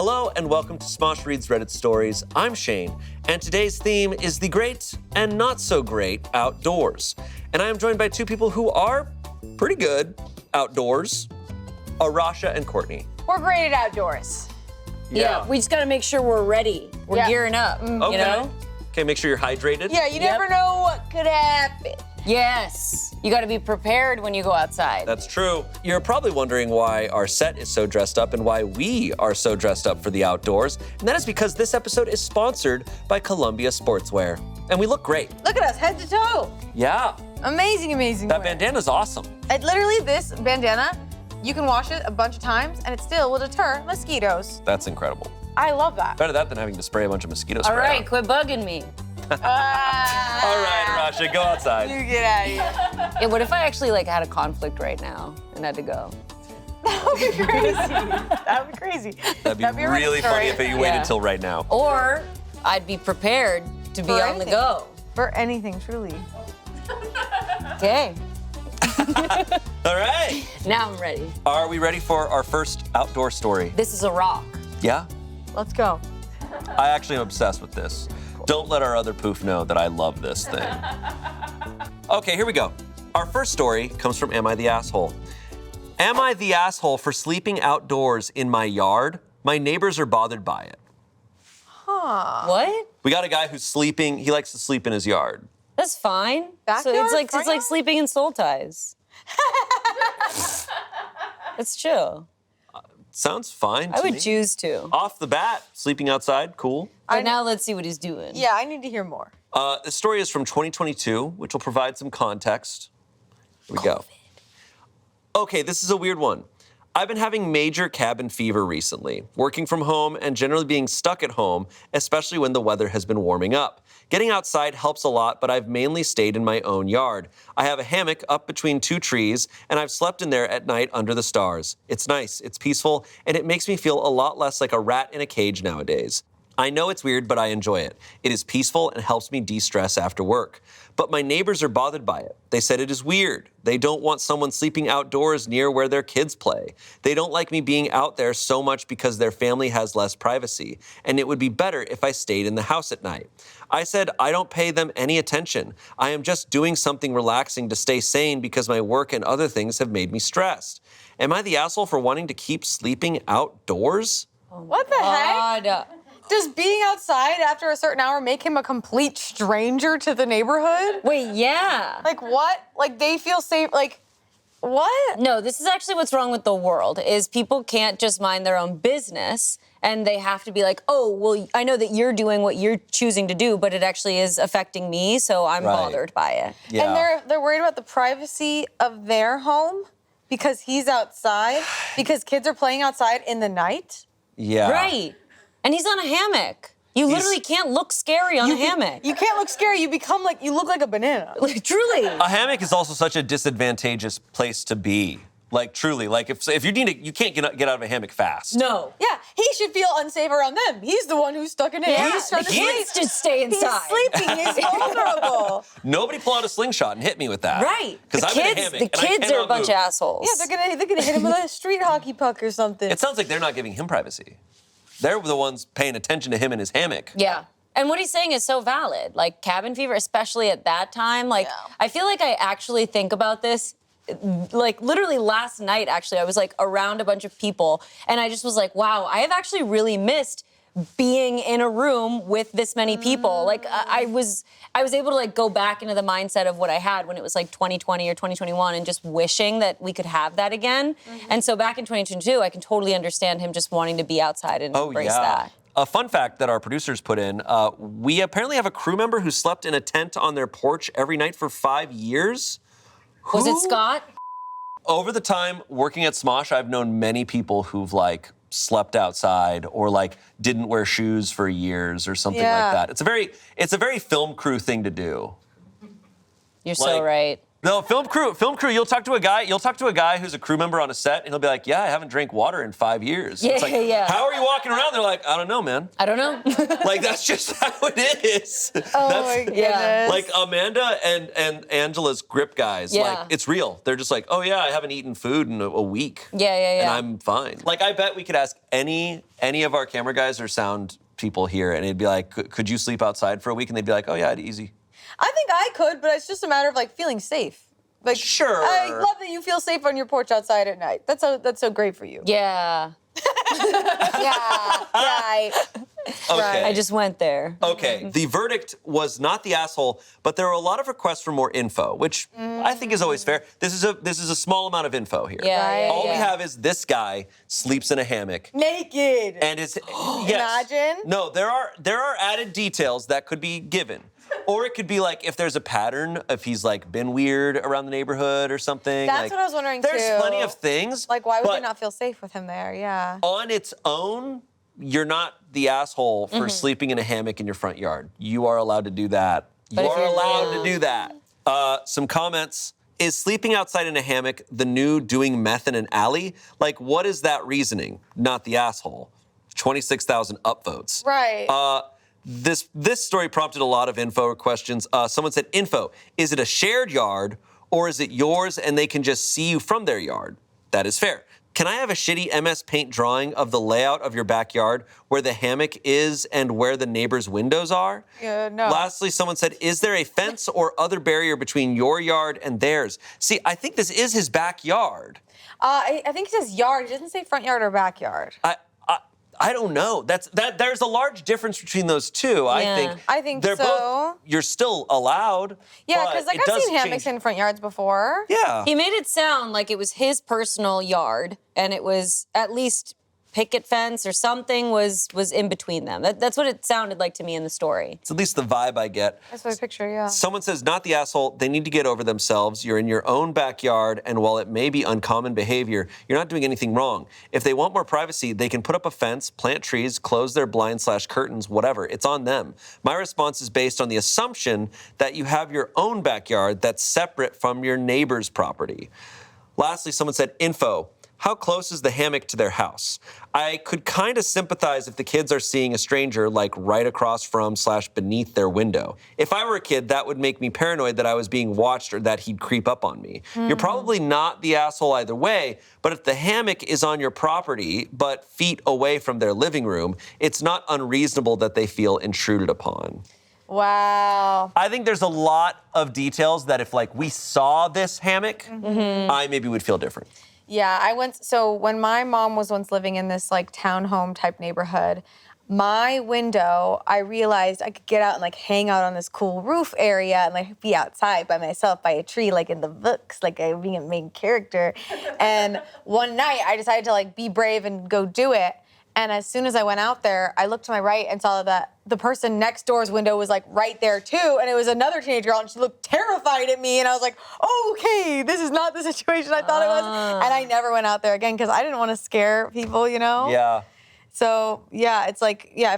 Hello and welcome to Smosh Reads Reddit Stories. I'm Shane, and today's theme is the great and not so great outdoors. And I am joined by two people who are pretty good outdoors, Arasha and Courtney. We're great at outdoors. Yeah, we just gotta make sure we're ready. We're gearing up, you know? Okay, make sure you're hydrated. Yeah, you never know what could happen. Yes, you gotta be prepared when you go outside. That's true. You're probably wondering why our set is so dressed up and why we are so dressed up for the outdoors. And that is because this episode is sponsored by Columbia Sportswear. And we look great. Look at us, head to toe. Yeah. Amazing, amazing. That wear. bandana's awesome. Literally, this bandana, you can wash it a bunch of times and it still will deter mosquitoes. That's incredible. I love that. Better that than having to spray a bunch of mosquito spray All right, on. quit bugging me. All right, Arasha, go outside. You get out of here. Yeah, what if I actually had a conflict right now and had to go? That would be crazy. That would be crazy. That'd be a Reddit really funny story. if you waited till right now. Or I'd be prepared to be For on the anything. go. For anything, truly. Okay, All right. now I'm ready. Are we ready for our first outdoor story? This is a rock. Yeah? Let's go. I actually am obsessed with this. Don't let our other poof know that I love this thing. Okay, here we go. Our first story comes from Am I the Asshole? Am I the asshole for sleeping outdoors in my yard? My neighbors are bothered by it. What? We got a guy who's sleeping, he likes to sleep in his yard. That's fine. Backyard, it's front like yard? sleeping in soul ties. It's chill. Sounds fine to I would me. choose to. Off the bat, sleeping outside, cool. But now let's see what he's doing. Yeah, I need to hear more. This story is from 2022, which will provide some context. Here we go. Okay, this is a weird one. I've been having major cabin fever recently, working from home and generally being stuck at home, especially when the weather has been warming up. Getting outside helps a lot, but I've mainly stayed in my own yard. I have a hammock up between two trees, and I've slept in there at night under the stars. It's nice, it's peaceful, and it makes me feel a lot less like a rat in a cage nowadays. I know it's weird, but I enjoy it. It is peaceful and helps me de-stress after work. But my neighbors are bothered by it. They said it is weird. They don't want someone sleeping outdoors near where their kids play. They don't like me being out there so much because their family has less privacy, and it would be better if I stayed in the house at night. I said I don't pay them any attention. I am just doing something relaxing to stay sane because my work and other things have made me stressed. Am I the asshole for wanting to keep sleeping outdoors? What the heck? God. Does being outside after a certain hour make him a complete stranger to the neighborhood? Wait, yeah. Like what? Like they feel safe? Like what? No, this is actually what's wrong with the world, is people can't just mind their own business, and they have to be like, oh, well, I know that you're doing what you're choosing to do, but it actually is affecting me, so I'm Right. bothered by it. Yeah. And they're worried about the privacy of their home because he's outside, because kids are playing outside in the night. Yeah. Right. And he's on a hammock. You literally can't look scary on a hammock. You can't look scary. You become like, you look like a banana. Truly. A hammock is also such a disadvantageous place to be. Like, truly. Like, if you need to, you can't get out of a hammock fast. No. Yeah, he should feel unsafe around them. He's the one who's stuck in it. Yeah, He's trying the to kids sleep. just stay inside. He's sleeping. He's vulnerable. Nobody pull out a slingshot and hit me with that. Right. Because The I'm in a kids, hammock the and I kids are a cannot bunch move. of assholes. Yeah, they're gonna hit him with a street hockey puck or something. It sounds like they're not giving him privacy. They're the ones paying attention to him in his hammock. Yeah. And what he's saying is so valid. Like cabin fever, especially at that time. Like, Yeah. I feel like I actually think about this. Like literally last night, actually, I was like around a bunch of people, and I just was like, wow, I have actually really missed being in a room with this many people. Like I was able to like go back into the mindset of what I had when it was like 2020 or 2021 and just wishing that we could have that again. And so back in 2022, I can totally understand him just wanting to be outside and embrace that. A fun fact that our producers put in, we apparently have a crew member who slept in a tent on their porch every night for 5 years. Was it Who? Scott? Over the time working at Smosh, I've known many people who've like slept outside or like didn't wear shoes for years or something Yeah. like that. It's a very film crew thing to do. You're so Like, right. No, film crew. You'll talk to a guy who's a crew member on a set, and he'll be like, "Yeah, I haven't drank water in 5 years." Yeah, it's like, yeah. How are you walking around? They're like, "I don't know, man." I don't know. Like that's just how it is. Oh my goodness. yeah. Like Amanda and Angela's grip guys. Yeah. Like it's real. They're just like, "Oh yeah, I haven't eaten food in a week." Yeah. And I'm fine. Like I bet we could ask any of our camera guys or sound people here, and it'd be like, "Could you sleep outside for a week?" And they'd be like, "Oh yeah, it's easy." I think I could, but it's just a matter of like feeling safe. Like Sure. I love that you feel safe on your porch outside at night. That's so great for you. Yeah. Yeah. Right. Okay. I just went there. Okay, the verdict was not the asshole, but there were a lot of requests for more info, which I think is always fair. This is a small amount of info here. Yeah. All we have is this guy sleeps in a hammock. Naked. And it's yes. Imagine. No, there are added details that could be given. Or it could be like if there's a pattern, if he's like been weird around the neighborhood or something. That's like, what I was wondering there's too. plenty of things. Like, why would but they not feel safe with him there? Yeah. on its own, you're not the asshole for sleeping in a hammock in your front yard. You are allowed to do that. But You if are you're- allowed to do that. Some comments. Is sleeping outside in a hammock the new doing meth in an alley? Like, what is that reasoning? Not the asshole. 26,000 upvotes. Right. This story prompted a lot of info questions. Someone said, info, is it a shared yard or is it yours and they can just see you from their yard? That is fair. Can I have a shitty MS Paint drawing of the layout of your backyard where the hammock is and where the neighbor's windows are? Yeah, no. Lastly, someone said, is there a fence or other barrier between your yard and theirs? See, I think this is his backyard. I think it says yard. It doesn't say front yard or backyard. I don't know. There's a large difference between those two. Yeah. I think they're so. both. You're still allowed. Yeah, but because like it I've does seen hammocks change. in front yards before. Yeah. He made it sound like it was his personal yard, and it was at least picket fence or something was in between them. That's what it sounded like to me in the story. It's at least the vibe I get. That's what I picture. Yeah. Someone says, not the asshole. They need to get over themselves. You're in your own backyard, and while it may be uncommon behavior, you're not doing anything wrong. If they want more privacy, they can put up a fence, plant trees, close their blinds/curtains, whatever. It's on them. My response is based on the assumption that you have your own backyard that's separate from your neighbor's property. Lastly, someone said, info. How close is the hammock to their house? I could kind of sympathize if the kids are seeing a stranger like right across from/beneath their window. If I were a kid, that would make me paranoid that I was being watched or that he'd creep up on me. You're probably not the asshole either way, but if the hammock is on your property but feet away from their living room, it's not unreasonable that they feel intruded upon. Wow. I think there's a lot of details that if like we saw this hammock, I maybe would feel different. Yeah, so when my mom was once living in this like townhome type neighborhood, my window, I realized I could get out and like hang out on this cool roof area and like be outside by myself by a tree, like in the books, like I being a main character. And one night I decided to like be brave and go do it. And as soon as I went out there, I looked to my right and saw that the person next door's window was like right there too. And it was another teenage girl and she looked terrified at me. And I was like, oh, okay, this is not the situation I thought it was. And I never went out there again because I didn't want to scare people, you know? Yeah. So yeah, it's like, yeah,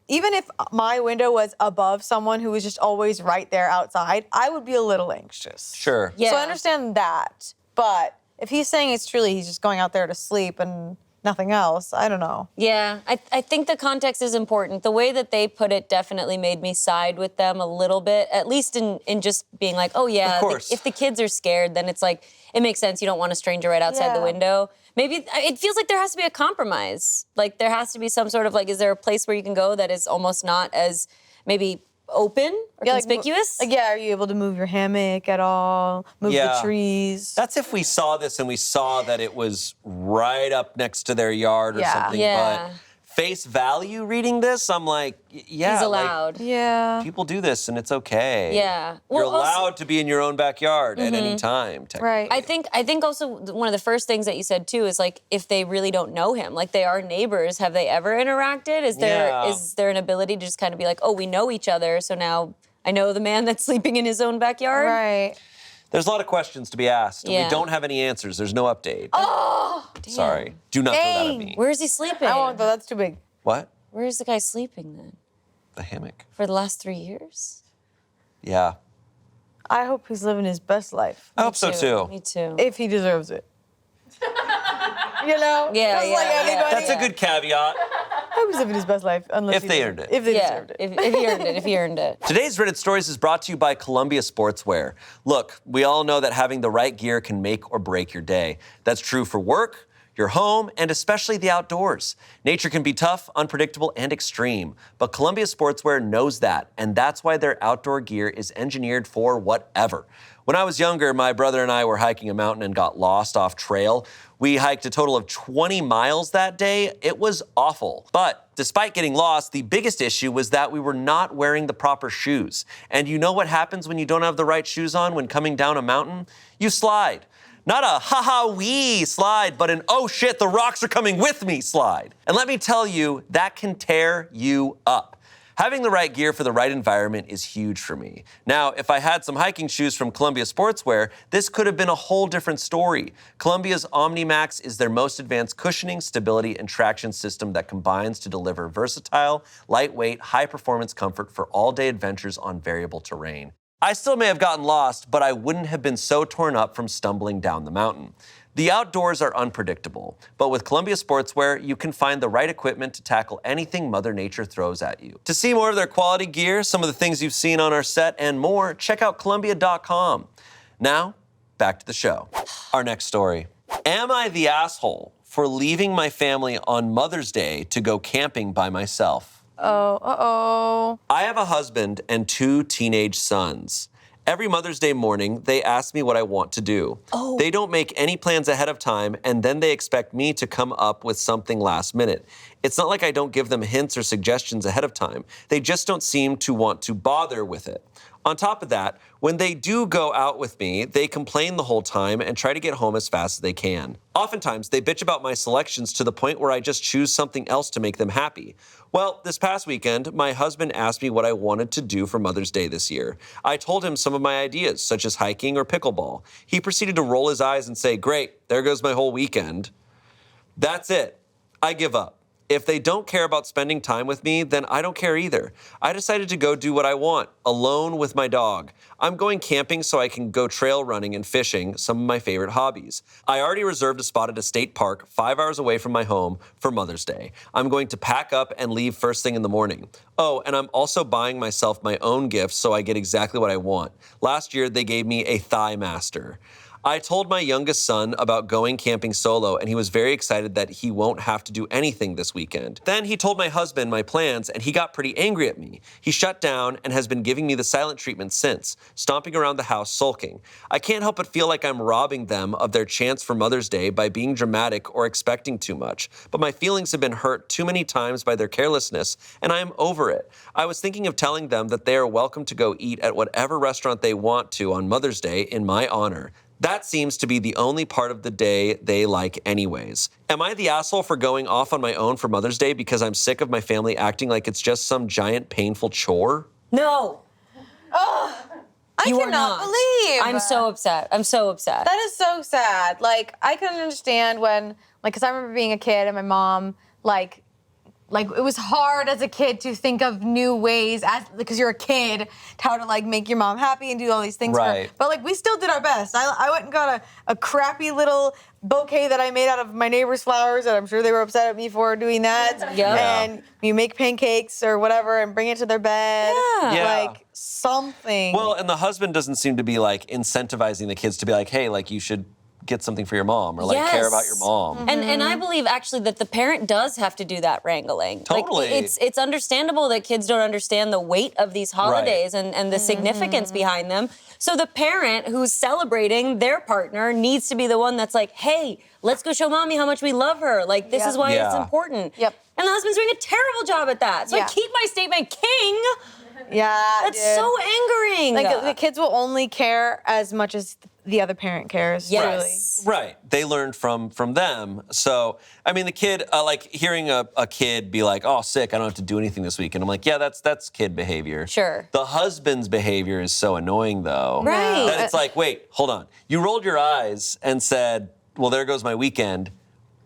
even if my window was above someone who was just always right there outside, I would be a little anxious. Sure. Yeah. So I understand that. But if he's saying it's truly he's just going out there to sleep and nothing else, I don't know. Yeah, I think the context is important. The way that they put it definitely made me side with them a little bit, at least in just being like, oh yeah, Of course. if the kids are scared, then it's like, it makes sense. You don't want a stranger right outside the Yeah. window. Maybe it feels like there has to be a compromise. Like there has to be some sort of like, is there a place where you can go that is almost not as maybe open or conspicuous? Are you able to move your hammock at all? Move Yeah. the trees? That's if we saw this and we saw that it was right up next to their yard or Yeah. something. Yeah. But face value reading this, I'm like, yeah. He's like, allowed. Yeah. people do this and it's okay. Yeah. You're Well, also- allowed to be in your own backyard at any time, technically. Right. I think also one of the first things that you said too is like if they really don't know him, like they are neighbors, have they ever interacted? Is there an ability to just kind of be like, oh, we know each other, so now I know the man that's sleeping in his own backyard? Right. There's a lot of questions to be asked. And Yeah. we don't have any answers. There's no update. Oh, Sorry. Do not throw that at Dang. me. Where is he sleeping? I won't though. That's too big. What? Where is the guy sleeping then? The hammock. For the last 3 years? Yeah. I hope he's living his best life. I hope so too. Me too. If he deserves it. You know? Yeah, Just like yeah, yeah. anybody. That's a good caveat. I hope he's living his best life. Unless If they earned it. If they Yeah, deserved it. if he earned it, if he earned it. Today's Reddit Stories is brought to you by Columbia Sportswear. Look, we all know that having the right gear can make or break your day. That's true for work, your home, and especially the outdoors. Nature can be tough, unpredictable, and extreme, but Columbia Sportswear knows that, and that's why their outdoor gear is engineered for whatever. When I was younger, my brother and I were hiking a mountain and got lost off trail. We hiked a total of 20 miles that day. It was awful. But despite getting lost, the biggest issue was that we were not wearing the proper shoes. And you know what happens when you don't have the right shoes on when coming down a mountain? You slide. Not a ha-ha-wee slide, but an oh shit, the rocks are coming with me slide. And let me tell you, that can tear you up. Having the right gear for the right environment is huge for me. Now, if I had some hiking shoes from Columbia Sportswear, this could have been a whole different story. Columbia's OmniMax is their most advanced cushioning, stability, and traction system that combines to deliver versatile, lightweight, high-performance comfort for all-day adventures on variable terrain. I still may have gotten lost, but I wouldn't have been so torn up from stumbling down the mountain. The outdoors are unpredictable, but with Columbia Sportswear, you can find the right equipment to tackle anything Mother Nature throws at you. To see more of their quality gear, some of the things you've seen on our set, and more, check out Columbia.com. Now, back to the show. Our next story. Am I the asshole for leaving my family on Mother's Day to go camping by myself? Oh. I have a husband and 2 teenage sons. Every Mother's Day morning, they ask me what I want to do. They don't make any plans ahead of time, and then they expect me to come up with something last minute. It's not like I don't give them hints or suggestions ahead of time. They just don't seem to want to bother with it. On top of that, when they do go out with me, they complain the whole time and try to get home as fast as they can. Oftentimes, they bitch about my selections to the point where I just choose something else to make them happy. Well, this past weekend, my husband asked me what I wanted to do for Mother's Day this year. I told him some of my ideas, such as hiking or pickleball. He proceeded to roll his eyes and say, "Great, there goes my whole weekend." That's it. I give up. If they don't care about spending time with me, then I don't care either. I decided to go do what I want, alone with my dog. I'm going camping so I can go trail running and fishing, some of my favorite hobbies. I already reserved a spot at a state park 5 hours away from my home for Mother's Day. I'm going to pack up and leave first thing in the morning. Oh, and I'm also buying myself my own gift so I get exactly what I want. Last year, they gave me a Thigh Master. I told my youngest son about going camping solo, and he was very excited that he won't have to do anything this weekend. Then he told my husband my plans, and he got pretty angry at me. He shut down and has been giving me the silent treatment since, stomping around the house sulking. I can't help but feel like I'm robbing them of their chance for Mother's Day by being dramatic or expecting too much, but my feelings have been hurt too many times by their carelessness, and I am over it. I was thinking of telling them that they are welcome to go eat at whatever restaurant they want to on Mother's Day in my honor. That seems to be the only part of the day they like anyways. Am I the asshole for going off on my own for Mother's Day because I'm sick of my family acting like it's just some giant painful chore? No. I You are cannot not. believe. I'm so upset. I'm so upset. That is so sad. Like, I can understand when, like, because I remember being a kid and my mom, like it was hard as a kid to think of new ways, because you're a kid, how to, like, make your mom happy and do all these things for her. Right. But, like, we still did our best. I went and got a crappy little bouquet that I made out of my neighbor's flowers, and I'm sure they were upset at me for doing that. Yeah. And you make pancakes or whatever and bring it to their bed. Yeah. Like, something. Well, and the husband doesn't seem to be, like, incentivizing the kids to be like, hey, like, you should get something for your mom or, like, care about your mom. And I believe actually that the parent does have to do that wrangling. Totally. Like, it's understandable that kids don't understand the weight of these holidays and the significance behind them. So the parent who's celebrating their partner needs to be the one that's like, hey, let's go show mommy how much we love her. Like, this is why it's important. Yep. And the husband's doing a terrible job at that. So I keep my statement king. Yeah, That's dude. so angering. Like, the kids will only care as much as the other parent cares. Yes. Right. They learned from them. So, I mean, the kid, like, hearing a kid be like, oh, sick, I don't have to do anything this week. And I'm like, yeah, that's kid behavior. Sure. The husband's behavior is so annoying, though. Right. That it's like, wait, hold on. You rolled your eyes and said, well, there goes my weekend.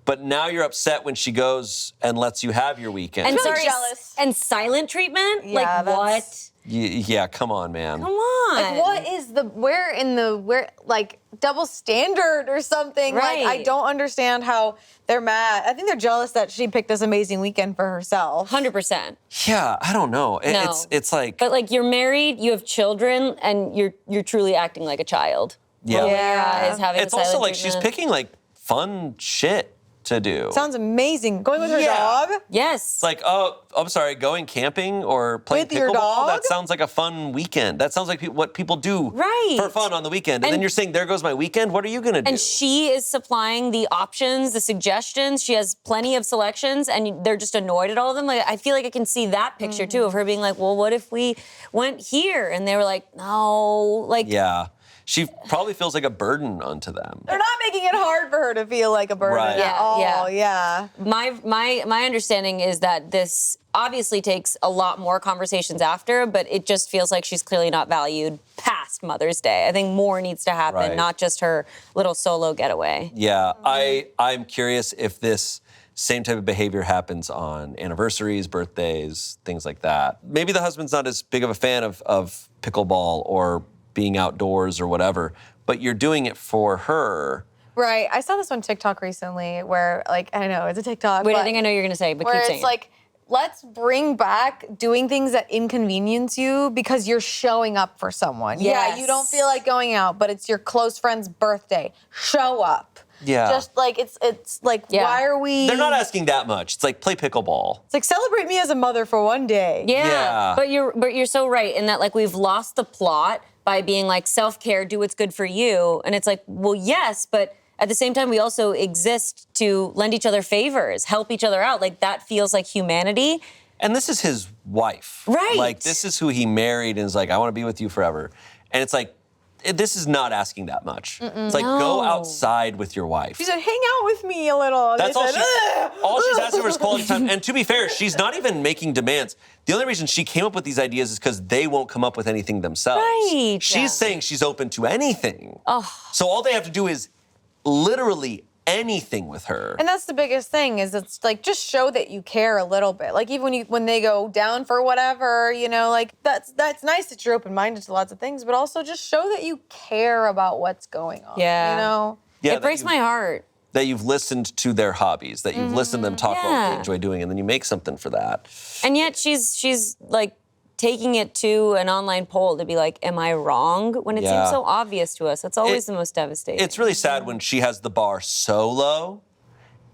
But now you're upset when she goes and lets you have your weekend. And really sorry, jealous. and silent treatment? Yeah, like, what? Yeah, come on, man. Come on. on. What is where like double standard or something? Right. Like I don't understand how they're mad. I think they're jealous that she picked this amazing weekend for herself. 100%. Yeah, I don't know. No. It's like But like you're married, you have children, and you're truly acting like a child. Yeah. Rolling your Yeah. eyes, having it's the also silent like she's treatment. picking like fun shit to do. Sounds amazing. Going with her Yeah. dog. Yes. It's like, oh, I'm sorry, going camping or playing With your pickleball? dog? That sounds like a fun weekend. That sounds like what people do Right. for fun on the weekend. And then And- you're saying, there goes my weekend? What are you going to do? And she is supplying the options, the suggestions. She has plenty of selections, and they're just annoyed at all of them. Like, I feel like I can see that picture too of her being like, "Well, what if we went here?" And they were like, "No." Like, Yeah. She probably feels like a burden onto them. They're not making it hard for her to feel like a burden Right. at Yeah, all. yeah. Yeah. my understanding is that this obviously takes a lot more conversations after, but it just feels like she's clearly not valued past Mother's Day. I think more needs to happen, Right. not just her little solo getaway. Yeah, I'm curious if this same type of behavior happens on anniversaries, birthdays, things like that. Maybe the husband's not as big of a fan of pickleball or being outdoors or whatever, but you're doing it for her. Right. I saw this on TikTok recently where, like, I know it's a TikTok. Wait, but I think I know what you're gonna say, but where keep it's saying it. like, let's bring back doing things that inconvenience you because you're showing up for someone. Yeah, Yes. you don't feel like going out, but it's your close friend's birthday. Show up. Yeah. Just like it's like, Yeah. why are we? They're not asking that much. It's like, play pickleball. It's like celebrate me as a mother for one day. Yeah. But you're so right in that like we've lost the plot by being like self-care, do what's good for you. And it's like, well, yes, but at the same time, we also exist to lend each other favors, help each other out. Like that feels like humanity. And this is his wife. Right. Like, this is who he married and is like, I want to be with you forever. And it's like, this is not asking that much. It's like, go No. outside with your wife. She said, hang out with me a little. And That's they all said, "Ugh." all she's asking for is quality time. And to be fair, she's not even making demands. The only reason she came up with these ideas is because they won't come up with anything themselves. Right. She's saying she's open to anything. Oh. So all they have to do is literally anything with her. And that's the biggest thing is it's like just show that you care a little bit. Like even when they go down for whatever, you know, like that's nice that you're open-minded to lots of things, but also just show that you care about what's going on. Yeah. You know? Yeah, It that breaks you- my heart. That you've listened to their hobbies, that you've listened to them talk about what Yeah. they enjoy doing, and then you make something for that. And yet she's like taking it to an online poll to be like, am I wrong? When it Yeah. seems so obvious to us. That's always the most devastating. It's really sad when she has the bar so low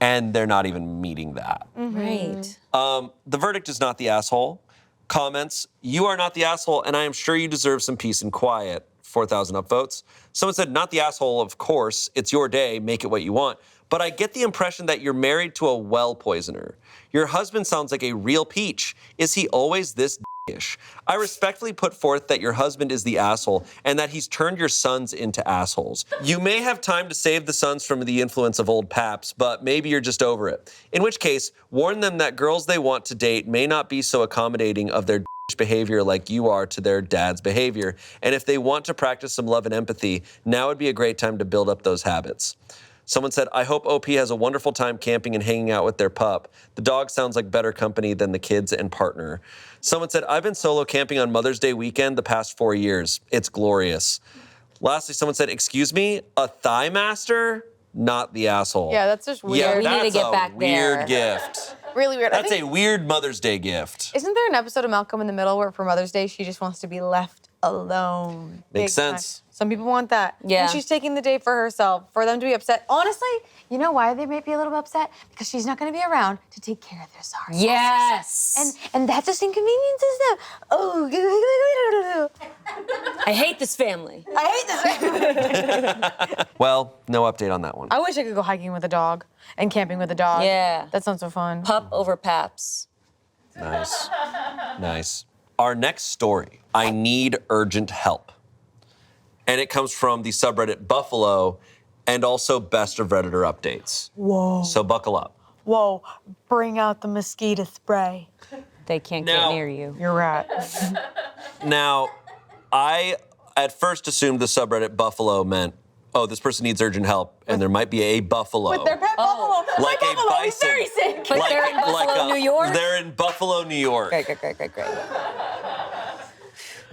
and they're not even meeting that. right. The verdict is not the asshole. Comments, you are not the asshole, and I am sure you deserve some peace and quiet. 4,000 upvotes. Someone said, not the asshole, of course. It's your day. Make it what you want. But I get the impression that you're married to a well poisoner. Your husband sounds like a real peach. Is he always this d***ish? I respectfully put forth that your husband is the asshole and that he's turned your sons into assholes. You may have time to save the sons from the influence of old paps, but maybe you're just over it. In which case, warn them that girls they want to date may not be so accommodating of their behavior like you are to their dad's behavior. And if they want to practice some love and empathy, now would be a great time to build up those habits. Someone said, I hope OP has a wonderful time camping and hanging out with their pup. The dog sounds like better company than the kids and partner. Someone said, I've been solo camping on Mother's Day weekend the past 4 years. It's glorious. Lastly, someone said, excuse me, a thigh master? Not the asshole. Yeah, that's just weird. Yeah, We need to that's get a back weird there. gift. Really weird. That's a weird Mother's Day gift. Isn't there an episode of Malcolm in the Middle where for Mother's Day she just wants to be left alone? Makes Big time. sense. Some people want that. Yeah. And she's taking the day for herself, for them to be upset. Honestly, you know why they might be a little upset? Because she's not going to be around to take care of their sorrows. Yes. And that just inconveniences them. Oh, I hate this family. I hate this. Well, no update on that one. I wish I could go hiking with a dog and camping with a dog. Yeah. That sounds so fun. Pup over paps. Nice. Nice. Our next story, I need urgent help. And it comes from the subreddit Buffalo and also best of Redditor updates. Whoa. So buckle up. Whoa. Bring out the mosquito spray. They can't Now- get near you. You're right. Now, I at first assumed the subreddit Buffalo meant, oh, this person needs urgent help, and there might be a buffalo. With their pet buffalo. Like My a buffalo is bison. very sick. But they're in Buffalo, New York? They're in Buffalo, New York. Great.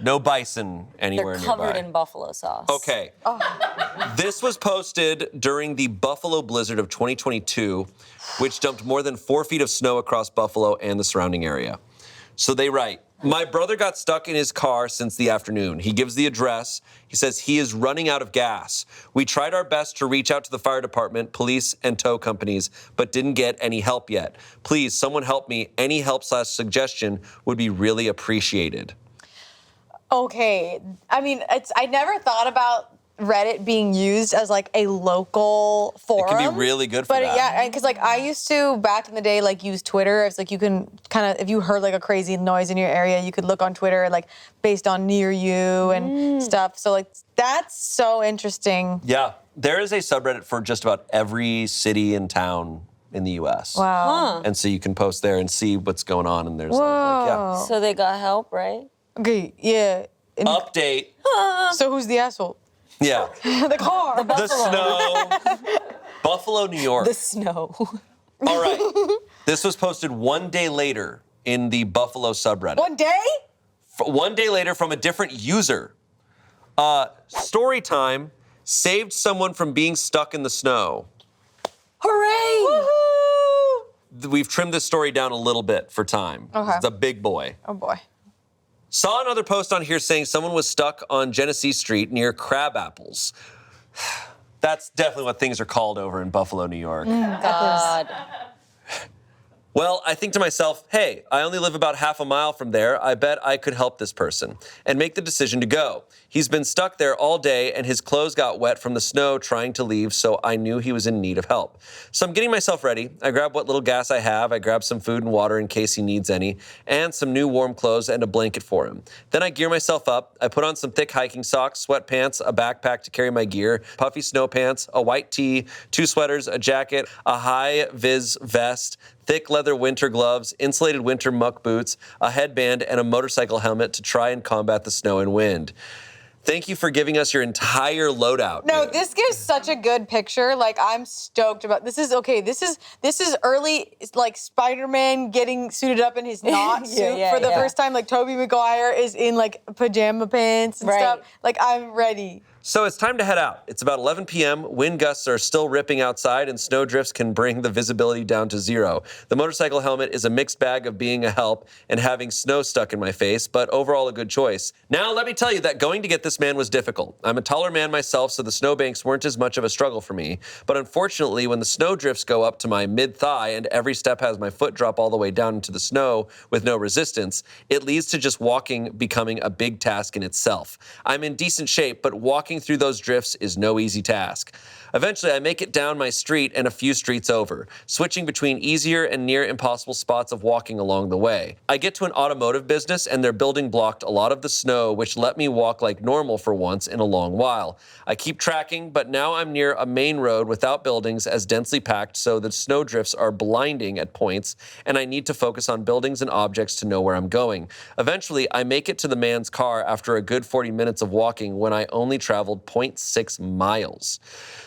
No bison They're anywhere covered nearby. in buffalo sauce. Okay. This was posted during the Buffalo blizzard of 2022, which dumped more than 4 feet of snow across Buffalo and the surrounding area. So they write, my brother got stuck in his car since the afternoon. He gives the address. He says he is running out of gas. We tried our best to reach out to the fire department, police, and tow companies, but didn't get any help yet. Please, someone help me. Any help/suggestion would be really appreciated. Okay. I mean, I never thought about Reddit being used as like a local forum. It can be really good for but that. Yeah, because like I used to back in the day like use Twitter. It's like you can kind of, if you heard like a crazy noise in your area, you could look on Twitter like based on near you and stuff. So like that's so interesting. Yeah, there is a subreddit for just about every city and town in the U.S. Wow. And so you can post there and see what's going on. And there's Whoa. So they got help, right? Okay, yeah. Update. So who's the asshole? Yeah. The car. The snow. Buffalo, New York. The snow. All right. This was posted 1 day later in the Buffalo subreddit. 1 day? 1 day later from a different user. Story time saved someone from being stuck in the snow. Hooray! Woohoo! We've trimmed this story down a little bit for time. Okay. It's a big boy. Oh boy. Saw another post on here saying someone was stuck on Genesee Street near Crab Apples. That's definitely what things are called over in Buffalo, New York. God. Well, I think to myself, hey, I only live about half a mile from there. I bet I could help this person and make the decision to go. He's been stuck there all day and his clothes got wet from the snow trying to leave, so I knew he was in need of help. So I'm getting myself ready. I grab what little gas I have. I grab some food and water in case he needs any, and some new warm clothes and a blanket for him. Then I gear myself up. I put on some thick hiking socks, sweatpants, a backpack to carry my gear, puffy snow pants, a white tee, 2 sweaters, a jacket, a high-vis vest, thick leather winter gloves, insulated winter muck boots, a headband, and a motorcycle helmet to try and combat the snow and wind. Thank you for giving us your entire loadout. No, this gives such a good picture. Like I'm stoked about this. Is okay. This is early. It's like Spider-Man getting suited up in his knot suit for the first time. Like Tobey Maguire is in like pajama pants and stuff. Like I'm ready. So it's time to head out. It's about 11 p.m. Wind gusts are still ripping outside, and snow drifts can bring the visibility down to 0. The motorcycle helmet is a mixed bag of being a help and having snow stuck in my face, but overall a good choice. Now, let me tell you that going to get this man was difficult. I'm a taller man myself, so the snowbanks weren't as much of a struggle for me. But unfortunately, when the snow drifts go up to my mid-thigh and every step has my foot drop all the way down into the snow with no resistance, it leads to just walking becoming a big task in itself. I'm in decent shape, but walking through those drifts is no easy task. Eventually, I make it down my street and a few streets over, switching between easier and near impossible spots of walking along the way. I get to an automotive business and their building blocked a lot of the snow, which let me walk like normal for once in a long while. I keep tracking, but now I'm near a main road without buildings as densely packed, so the snow drifts are blinding at points, and I need to focus on buildings and objects to know where I'm going. Eventually, I make it to the man's car after a good 40 minutes of walking when I only traveled 0.6 miles.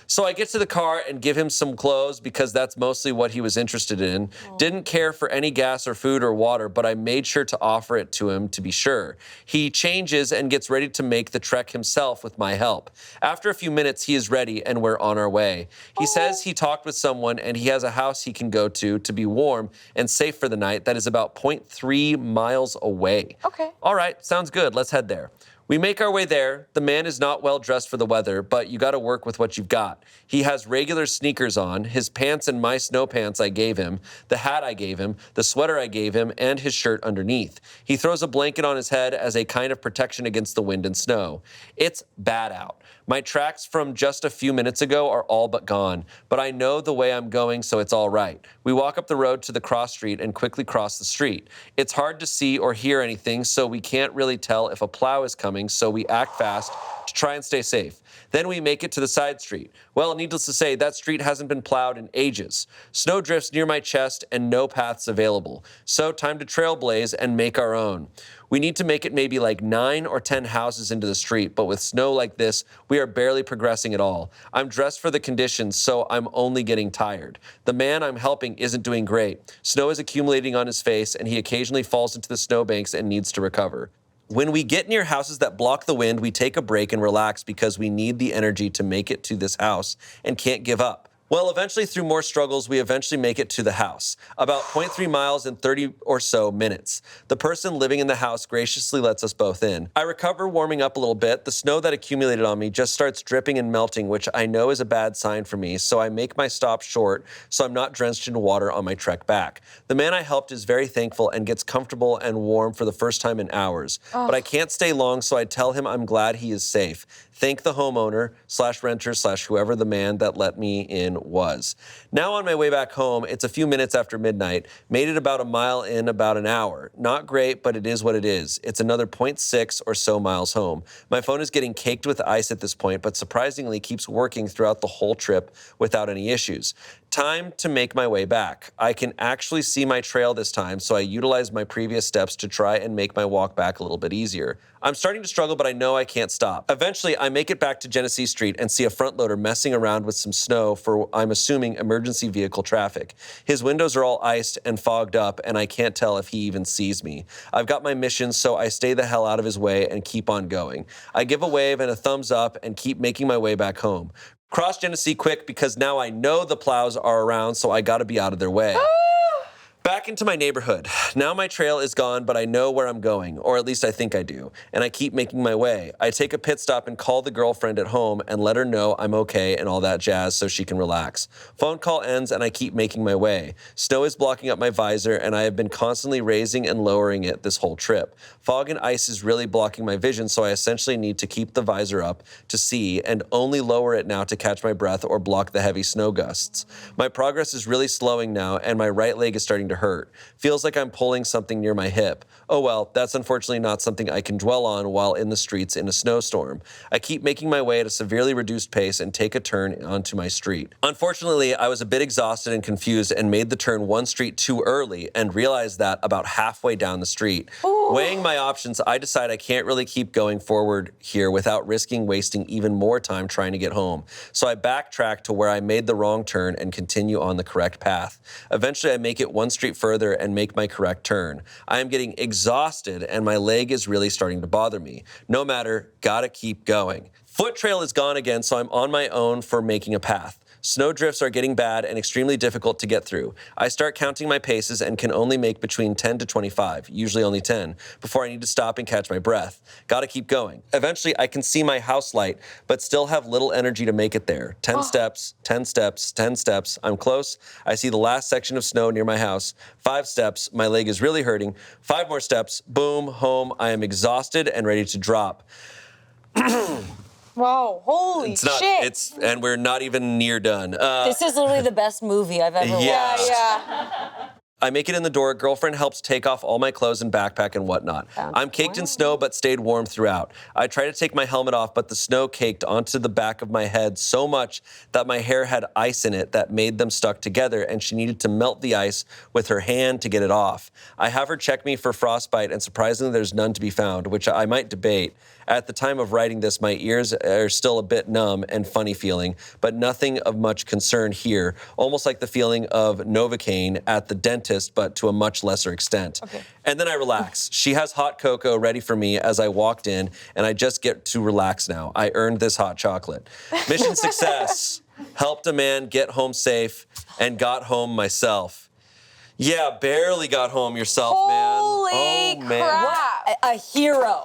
So I get to the car and give him some clothes because that's mostly what he was interested in. Didn't care for any gas or food or water, but I made sure to offer it to him to be sure. He changes and gets ready to make the trek himself with my help. After a few minutes, he is ready and we're on our way. He says he talked with someone and he has a house he can go to be warm and safe for the night that is about 0.3 miles away. Okay. All right, sounds good. Let's head there. We make our way there. The man is not well dressed for the weather, but you got to work with what you've got. He has regular sneakers on, his pants and my snow pants I gave him, the hat I gave him, the sweater I gave him, and his shirt underneath. He throws a blanket on his head as a kind of protection against the wind and snow. It's bad out. My tracks from just a few minutes ago are all but gone, but I know the way I'm going, so it's all right. We walk up the road to the cross street and quickly cross the street. It's hard to see or hear anything, so we can't really tell if a plow is coming, so we act fast to try and stay safe. Then we make it to the side street. Well, needless to say, that street hasn't been plowed in ages. Snow drifts near my chest and no paths available. So time to trailblaze and make our own. We need to make it maybe like 9 or 10 houses into the street, but with snow like this, we are barely progressing at all. I'm dressed for the conditions, so I'm only getting tired. The man I'm helping isn't doing great. Snow is accumulating on his face, and he occasionally falls into the snowbanks and needs to recover. When we get near houses that block the wind, we take a break and relax because we need the energy to make it to this house and can't give up. Well, eventually, through more struggles, we eventually make it to the house, about 0.3 miles in 30 or so minutes. The person living in the house graciously lets us both in. I recover, warming up a little bit. The snow that accumulated on me just starts dripping and melting, which I know is a bad sign for me, so I make my stop short so I'm not drenched in water on my trek back. The man I helped is very thankful and gets comfortable and warm for the first time in hours. But I can't stay long, so I tell him I'm glad he is safe. Thank the homeowner / renter / whoever the man that let me in was. Now on my way back home, it's a few minutes after midnight, made it about a mile in about an hour. Not great, but it is what it is. It's another 0.6 or so miles home. My phone is getting caked with ice at this point, but surprisingly keeps working throughout the whole trip without any issues. Time to make my way back. I can actually see my trail this time, so I utilize my previous steps to try and make my walk back a little bit easier. I'm starting to struggle, but I know I can't stop. Eventually, I make it back to Genesee Street and see a front loader messing around with some snow for, I'm assuming, emergency vehicle traffic. His windows are all iced and fogged up, and I can't tell if he even sees me. I've got my mission, so I stay the hell out of his way and keep on going. I give a wave and a thumbs up and keep making my way back home. Cross Genesee quick because now I know the plows are around, so I gotta be out of their way. Back into my neighborhood. Now my trail is gone, but I know where I'm going, or at least I think I do, and I keep making my way. I take a pit stop and call the girlfriend at home and let her know I'm okay and all that jazz so she can relax. Phone call ends and I keep making my way. Snow is blocking up my visor and I have been constantly raising and lowering it this whole trip. Fog and ice is really blocking my vision, so I essentially need to keep the visor up to see and only lower it now to catch my breath or block the heavy snow gusts. My progress is really slowing now and my right leg is starting to hurt. Feels like I'm pulling something near my hip. Oh well, that's unfortunately not something I can dwell on while in the streets in a snowstorm. I keep making my way at a severely reduced pace and take a turn onto my street. Unfortunately, I was a bit exhausted and confused and made the turn one street too early and realized that about halfway down the street. Weighing my options, I decide I can't really keep going forward here without risking wasting even more time trying to get home. So I backtrack to where I made the wrong turn and continue on the correct path. Eventually, I make it one street further and make my correct turn. I am getting exhausted and my leg is really starting to bother me. No matter, gotta keep going. Foot trail is gone again, so I'm on my own for making a path. Snow drifts are getting bad and extremely difficult to get through. I start counting my paces and can only make between 10 to 25, usually only 10, before I need to stop and catch my breath. Gotta keep going. Eventually, I can see my house light, but still have little energy to make it there. 10 steps, 10 steps, 10 steps. I'm close. I see the last section of snow near my house. 5 steps. My leg is really hurting. 5 more steps. Boom, home. I am exhausted and ready to drop. Wow, holy shit. And we're not even near done. This is literally the best movie I've ever watched. Yeah. I make it in the door. Girlfriend helps take off all my clothes and backpack and whatnot. I'm caked in snow, but stayed warm throughout. I try to take my helmet off, but the snow caked onto the back of my head so much that my hair had ice in it that made them stuck together, and she needed to melt the ice with her hand to get it off. I have her check me for frostbite, and surprisingly, there's none to be found, which I might debate. At the time of writing this, my ears are still a bit numb and funny feeling, but nothing of much concern here, almost like the feeling of Novocaine at the dentist, but to a much lesser extent. Okay. And then I relax. She has hot cocoa ready for me as I walked in, and I just get to relax now. I earned this hot chocolate. Mission success. Helped a man get home safe and got home myself. Yeah, barely got home yourself, man. Holy crap. A hero.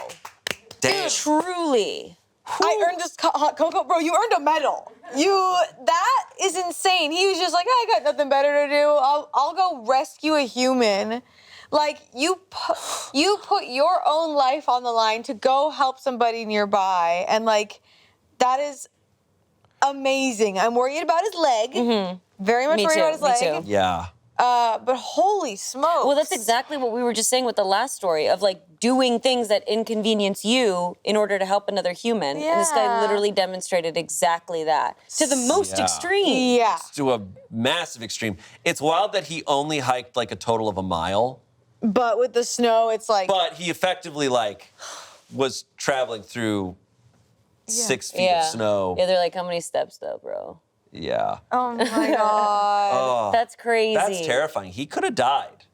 Damn. Truly. I earned this hot cocoa. Bro, you earned a medal. That is insane. He was just like, I got nothing better to do. I'll go rescue a human. Like, you put your own life on the line to go help somebody nearby. And, like, that is amazing. I'm worried about his leg. Mm-hmm. Very much worried about his leg. Me too. Yeah. But holy smokes. Well, that's exactly what we were just saying with the last story of like doing things that inconvenience you in order to help another human. Yeah. And this guy literally demonstrated exactly that to the most extreme. Yeah. To a massive extreme. It's wild that he only hiked like a total of a mile. But with the snow, it's like... But he effectively like was traveling through 6 feet of snow. Yeah, they're like, how many steps though, bro? Yeah. Oh my God. Oh, that's crazy. That's terrifying. He could have died.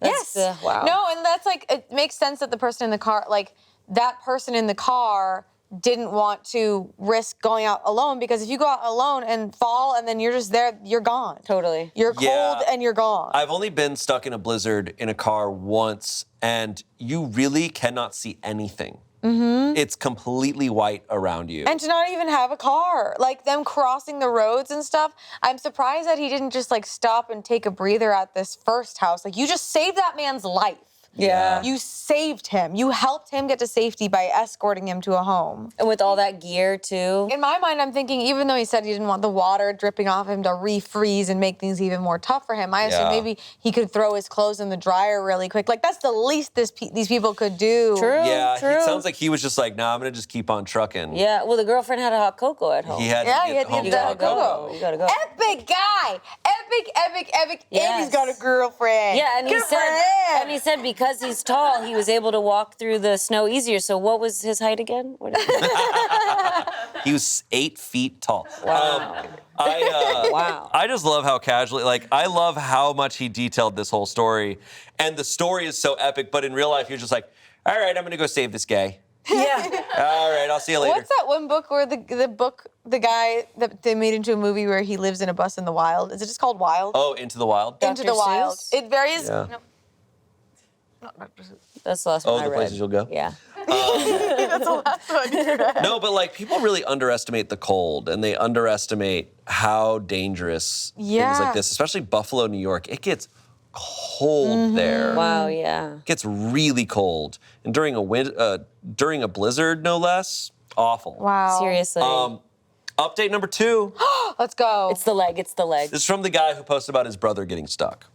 Yes. Wow. No, and that's like, it makes sense that the person in the car, like, that person in the car didn't want to risk going out alone, because if you go out alone and fall and then you're just there, you're gone. Totally. You're Yeah. cold and you're gone. I've only been stuck in a blizzard in a car once, and you really cannot see anything. It's completely white around you. And to not even have a car, like them crossing the roads and stuff. I'm surprised that he didn't just like stop and take a breather at this first house. Like, you just saved that man's life. Yeah. You saved him. You helped him get to safety by escorting him to a home. And with all that gear, too. In my mind, I'm thinking, even though he said he didn't want the water dripping off him to refreeze and make things even more tough for him, I assume maybe he could throw his clothes in the dryer really quick. Like, that's the least these people could do. True. Yeah, true. it sounds like he was just like, nah, I'm gonna just keep on trucking. Yeah, well, the girlfriend had a hot cocoa at home. He had Yeah, to he get had to home get to the hot cocoa. cocoa. You gotta go. Epic guy. Epic. Yes. And he's got a girlfriend. Yeah, and Good for him. he said because he's tall, he was able to walk through the snow easier. So what was his height again? What is it? He was 8 feet tall. Wow. Wow. I just love how casually, like, I love how much he detailed this whole story. And the story is so epic, but in real life, you're just like, all right, I'm gonna go save this guy. Yeah. All right, I'll see you later. What's that one book where the guy that they made into a movie where he lives in a bus in the wild? Is it just called Wild? Oh, Into the Wild? Into the Dr. Wild. Seuss? It varies. Yeah. No. Not Dr. Seuss. That's the last Oh, one I the read. places you'll go? Yeah. That's the last one you read. No, but like people really underestimate the cold, and they underestimate how dangerous things Yeah. like this, especially Buffalo, New York. It gets cold there. Wow, yeah. It gets really cold, and during a blizzard, no less. Awful. Wow. Seriously. Update number 2. Let's go. It's the leg. This is from the guy who posted about his brother getting stuck.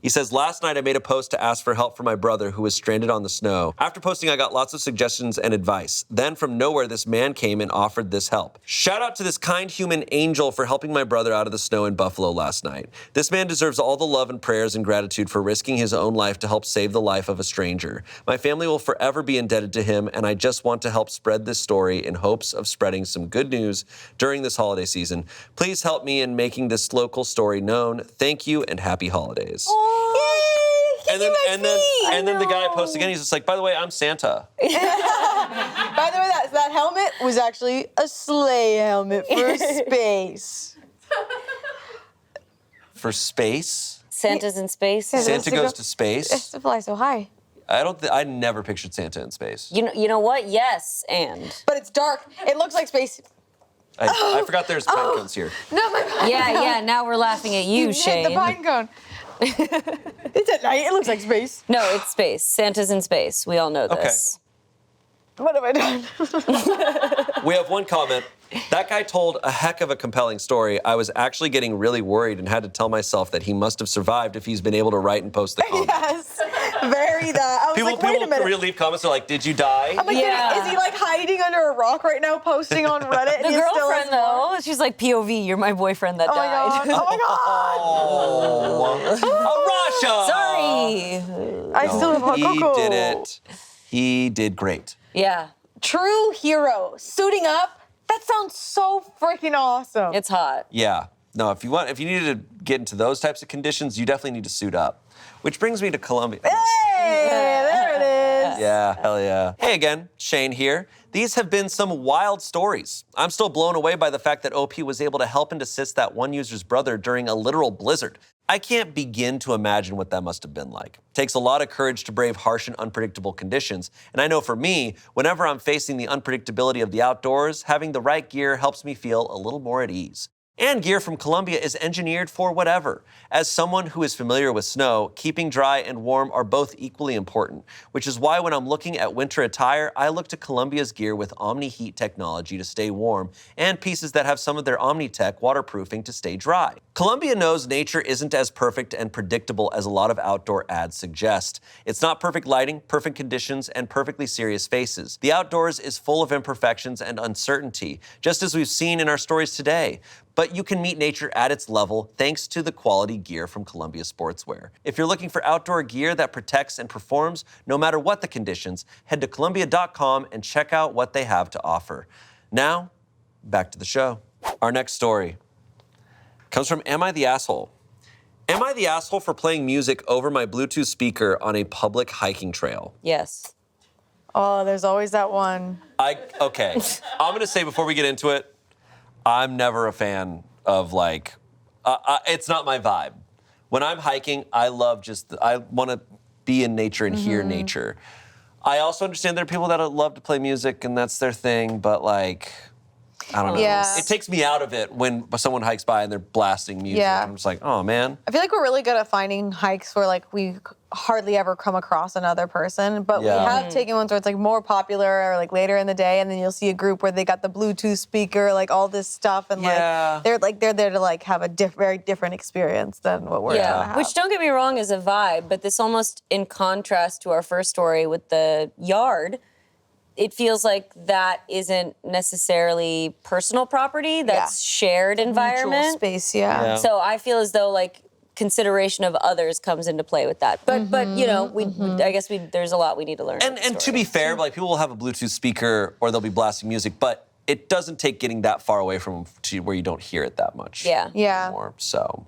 He says, last night I made a post to ask for help for my brother who was stranded on the snow. After posting, I got lots of suggestions and advice. Then from nowhere, this man came and offered this help. Shout out to this kind human angel for helping my brother out of the snow in Buffalo last night. This man deserves all the love and prayers and gratitude for risking his own life to help save the life of a stranger. My family will forever be indebted to him, and I just want to help spread this story in hopes of spreading some good news during this holiday season. Please help me in making this local story known. Thank you and happy holidays. Yay! And then the guy posts again. He's just like, by the way, I'm Santa. By the way, that helmet was actually a sleigh helmet for space. For space? Santa's in space. Yeah. Santa goes to It's space? to fly so high. I never pictured Santa in space. You know what? Yes, and. But it's dark. It looks like space. I forgot there's pine cones here. No, my pine Yeah, now we're laughing at you, hit Shane. the pine cone. It's at night. It looks like space. No, it's space. Santa's in space. We all know this. What have I done? We have one comment. That guy told a heck of a compelling story. I was actually getting really worried and had to tell myself that he must have survived if he's been able to write and post the comment. Yes. Very that. I was People like, wait a minute. really leave comments. They're like, did you die? I'm like, Yeah. is he like hiding under a rock right now, posting on Reddit? and The he still has girlfriend, more? though, she's like, POV, you're my boyfriend that Oh my god! died. Oh my Russia! god! Sorry. I still have hot He cocoa. did it. He did great. Yeah, True hero, suiting up. That sounds so freaking awesome. it's hot. Yeah. No, if you needed to get into those types of conditions, you definitely need to suit up. Which brings me to Colombia. Hey, there it is. Yeah, hell yeah. Hey again, Shane here. These have been some wild stories. I'm still blown away by the fact that OP was able to help and assist that one user's brother during a literal blizzard. I can't begin to imagine what that must have been like. It takes a lot of courage to brave harsh and unpredictable conditions. And I know for me, whenever I'm facing the unpredictability of the outdoors, having the right gear helps me feel a little more at ease. And gear from Colombia is engineered for whatever. As someone who is familiar with snow, keeping dry and warm are both equally important, which is why when I'm looking at winter attire, I look to Colombia's gear with Omni Heat technology to stay warm and pieces that have some of their Omni Tech waterproofing to stay dry. Colombia knows nature isn't as perfect and predictable as a lot of outdoor ads suggest. It's not perfect lighting, perfect conditions, and perfectly serious faces. The outdoors is full of imperfections and uncertainty, just as we've seen in our stories today. But you can meet nature at its level thanks to the quality gear from Columbia Sportswear. If you're looking for outdoor gear that protects and performs no matter what the conditions, head to Columbia.com and check out what they have to offer. Now, back to the show. Our next story comes from Am I the Asshole? Am I the asshole for playing music over my Bluetooth speaker on a public hiking trail? Yes. Oh, there's always that one. Okay. I'm gonna say before we get into it, I'm never a fan of like, it's not my vibe. When I'm hiking, I want to be in nature and hear nature. I also understand there are people that love to play music and that's their thing, but like, I don't know. Yeah. It takes me out of it when someone hikes by and they're blasting music. Yeah. I'm just like, oh man. I feel like we're really good at finding hikes where like we hardly ever come across another person, but we have taken ones where it's like more popular or like later in the day, and then you'll see a group where they got the Bluetooth speaker, like all this stuff, and like they're there to like have a very different experience than what we're gonna have. Which, don't get me wrong, is a vibe, but this almost in contrast to our first story with the yard. It feels like that isn't necessarily personal property. That's shared environment. Mutual space, yeah. So I feel as though like consideration of others comes into play with that. But you know, I guess there's a lot we need to learn. And to be fair, like people will have a Bluetooth speaker or they'll be blasting music, but it doesn't take getting that far away from to where you don't hear it that much. Yeah. Anymore. So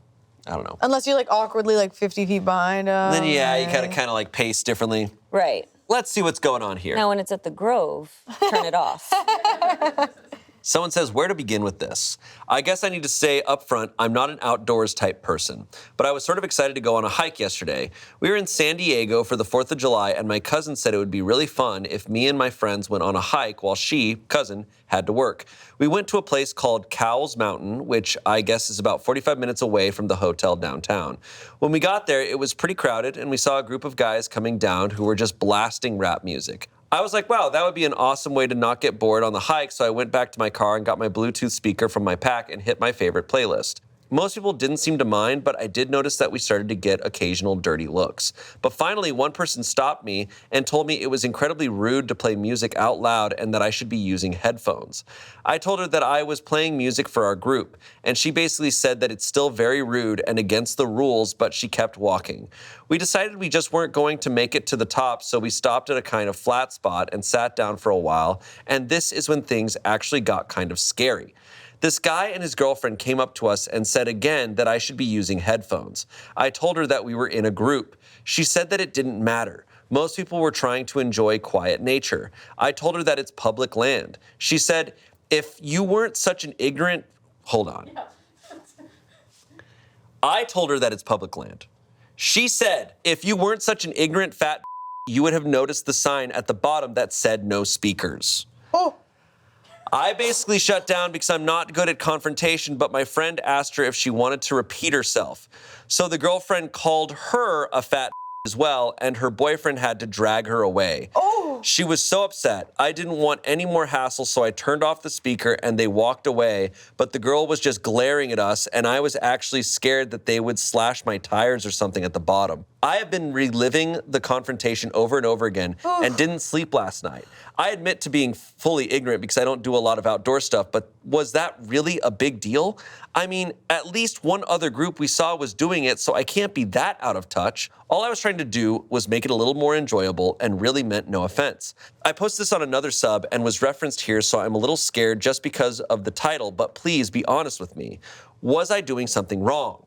I don't know. Unless you're like awkwardly like 50 feet behind them. Then you kind of like pace differently. Right. Let's see what's going on here. Now, when it's at the Grove, turn it off. Someone says, where to begin with this? I guess I need to say up front, I'm not an outdoors type person, but I was sort of excited to go on a hike yesterday. We were in San Diego for the 4th of July, and my cousin said it would be really fun if me and my friends went on a hike while she, cousin, had to work. We went to a place called Cowles Mountain, which I guess is about 45 minutes away from the hotel downtown. When we got there, it was pretty crowded, and we saw a group of guys coming down who were just blasting rap music. I was like, wow, that would be an awesome way to not get bored on the hike, so I went back to my car and got my Bluetooth speaker from my pack and hit my favorite playlist. Most people didn't seem to mind, but I did notice that we started to get occasional dirty looks. But finally, one person stopped me and told me it was incredibly rude to play music out loud and that I should be using headphones. I told her that I was playing music for our group, and she basically said that it's still very rude and against the rules, but she kept walking. We decided we just weren't going to make it to the top, so we stopped at a kind of flat spot and sat down for a while, and this is when things actually got kind of scary. This guy and his girlfriend came up to us and said again that I should be using headphones. I told her that we were in a group. She said that it didn't matter. Most people were trying to enjoy quiet nature. I told her that it's public land. She said, if you weren't such an ignorant... Hold on. I told her that it's public land. She said, if you weren't such an ignorant fat you would have noticed the sign at the bottom that said no speakers. Oh. I basically shut down because I'm not good at confrontation, but my friend asked her if she wanted to repeat herself. So the girlfriend called her a fat as well, and her boyfriend had to drag her away. Oh. She was so upset. I didn't want any more hassle, so I turned off the speaker and they walked away, but the girl was just glaring at us, and I was actually scared that they would slash my tires or something at the bottom. I have been reliving the confrontation over and over again and didn't sleep last night. I admit to being fully ignorant because I don't do a lot of outdoor stuff, but was that really a big deal? I mean, at least one other group we saw was doing it, so I can't be that out of touch. All I was trying to do was make it a little more enjoyable and really meant no offense. I posted this on another sub and was referenced here, so I'm a little scared just because of the title, but please be honest with me. Was I doing something wrong?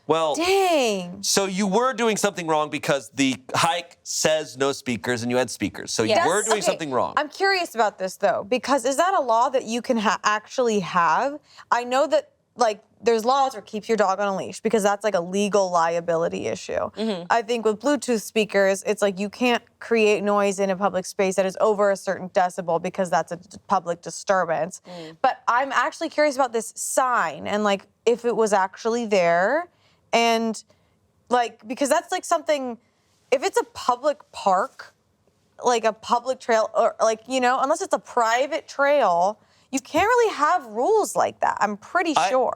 Well, dang. So you were doing something wrong because the hike says no speakers and you had speakers. So you were doing something wrong. I'm curious about this though, because is that a law that you can actually have? I know that like there's laws where keep your dog on a leash because that's like a legal liability issue. I think with Bluetooth speakers, it's like you can't create noise in a public space that is over a certain decibel because that's a public disturbance. But I'm actually curious about this sign and like if it was actually there. And, like, because that's, like, something, if it's a public park, like a public trail, or, like, you know, unless it's a private trail, you can't really have rules like that, I'm pretty sure.